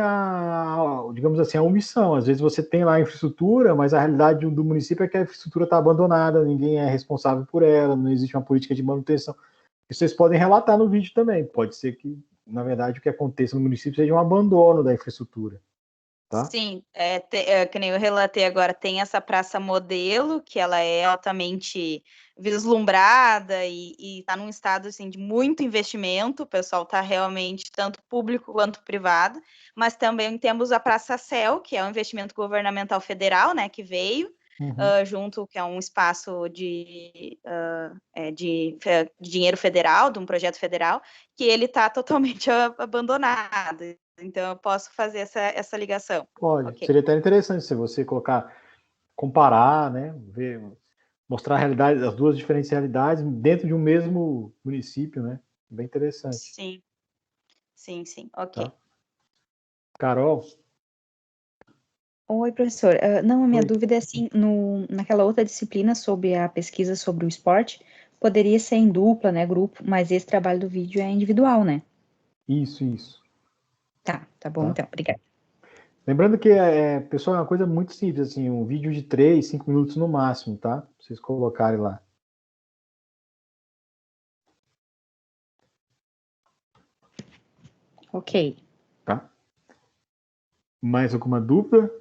[SPEAKER 1] digamos assim, a omissão. Às vezes você tem lá a infraestrutura, mas a realidade do município é que a infraestrutura está abandonada, ninguém é responsável por ela, não existe uma política de manutenção. E vocês podem relatar no vídeo também. Pode ser que, na verdade, o que aconteça no município seja um abandono da infraestrutura. Tá?
[SPEAKER 4] Sim, que nem eu relatei agora, tem essa praça modelo, que ela é altamente vislumbrada e está num estado assim, de muito investimento, o pessoal está realmente, tanto público quanto privado, mas também temos a Praça Céu, que é um investimento governamental federal, né, que veio, junto, que é um espaço de dinheiro federal, de um projeto federal, que ele está totalmente abandonado. Então, eu posso fazer essa ligação.
[SPEAKER 1] Pode.
[SPEAKER 4] Okay.
[SPEAKER 1] Seria até interessante se você comparar, né? Mostrar a realidade, as duas diferentes realidades dentro de um mesmo município, né? Bem interessante.
[SPEAKER 4] Sim. Ok.
[SPEAKER 1] Tá? Carol?
[SPEAKER 5] Oi, professor. Não, a minha dúvida é assim, naquela outra disciplina sobre a pesquisa sobre o esporte, poderia ser em dupla, né, grupo, mas esse trabalho do vídeo é individual, né?
[SPEAKER 1] Isso.
[SPEAKER 5] Tá bom, então, obrigada.
[SPEAKER 1] Lembrando que, pessoal, é uma coisa muito simples, assim, um vídeo de 3, 5 minutos no máximo, tá? Pra vocês colocarem lá.
[SPEAKER 5] Ok.
[SPEAKER 1] Tá? Mais alguma dúvida?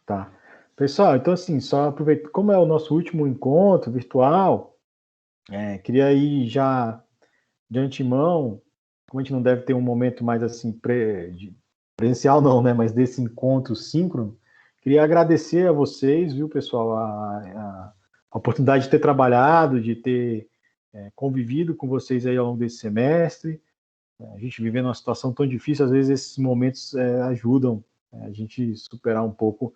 [SPEAKER 1] Tá. Pessoal, então assim, só aproveitar, como é o nosso último encontro virtual, queria aí já de antemão, como a gente não deve ter um momento mais assim presencial não, né, mas desse encontro síncrono, queria agradecer a vocês, viu, pessoal, a oportunidade de ter trabalhado, de ter convivido com vocês aí ao longo desse semestre. A gente vivendo uma situação tão difícil, às vezes esses momentos ajudam a gente superar um pouco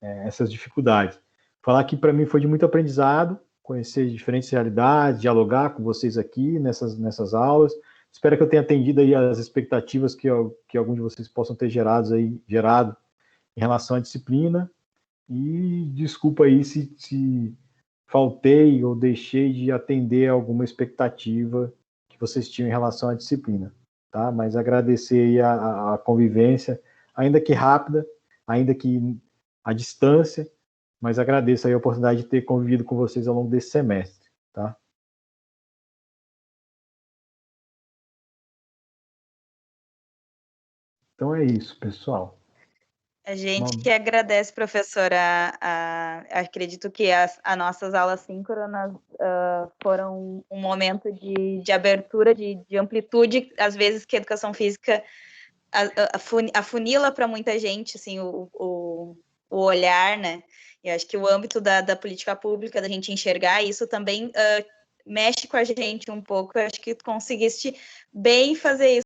[SPEAKER 1] essas dificuldades. Falar que para mim foi de muito aprendizado, conhecer diferentes realidades, dialogar com vocês aqui nessas aulas. Espero que eu tenha atendido aí as expectativas que algum de vocês possam ter gerado em relação à disciplina. E desculpa aí se faltei ou deixei de atender alguma expectativa que vocês tinham em relação à disciplina, tá? Mas agradecer aí a convivência, ainda que rápida, ainda que à distância, mas agradeço aí a oportunidade de ter convivido com vocês ao longo desse semestre, tá? Então é isso, pessoal.
[SPEAKER 4] A gente que agradece, professora. Acredito que as nossas aulas síncronas foram um momento de abertura, de amplitude, às vezes que a educação física afunila para muita gente, assim, o olhar, né? Eu acho que o âmbito da política pública, da gente enxergar isso também mexe com a gente um pouco. Eu acho que conseguiste bem fazer isso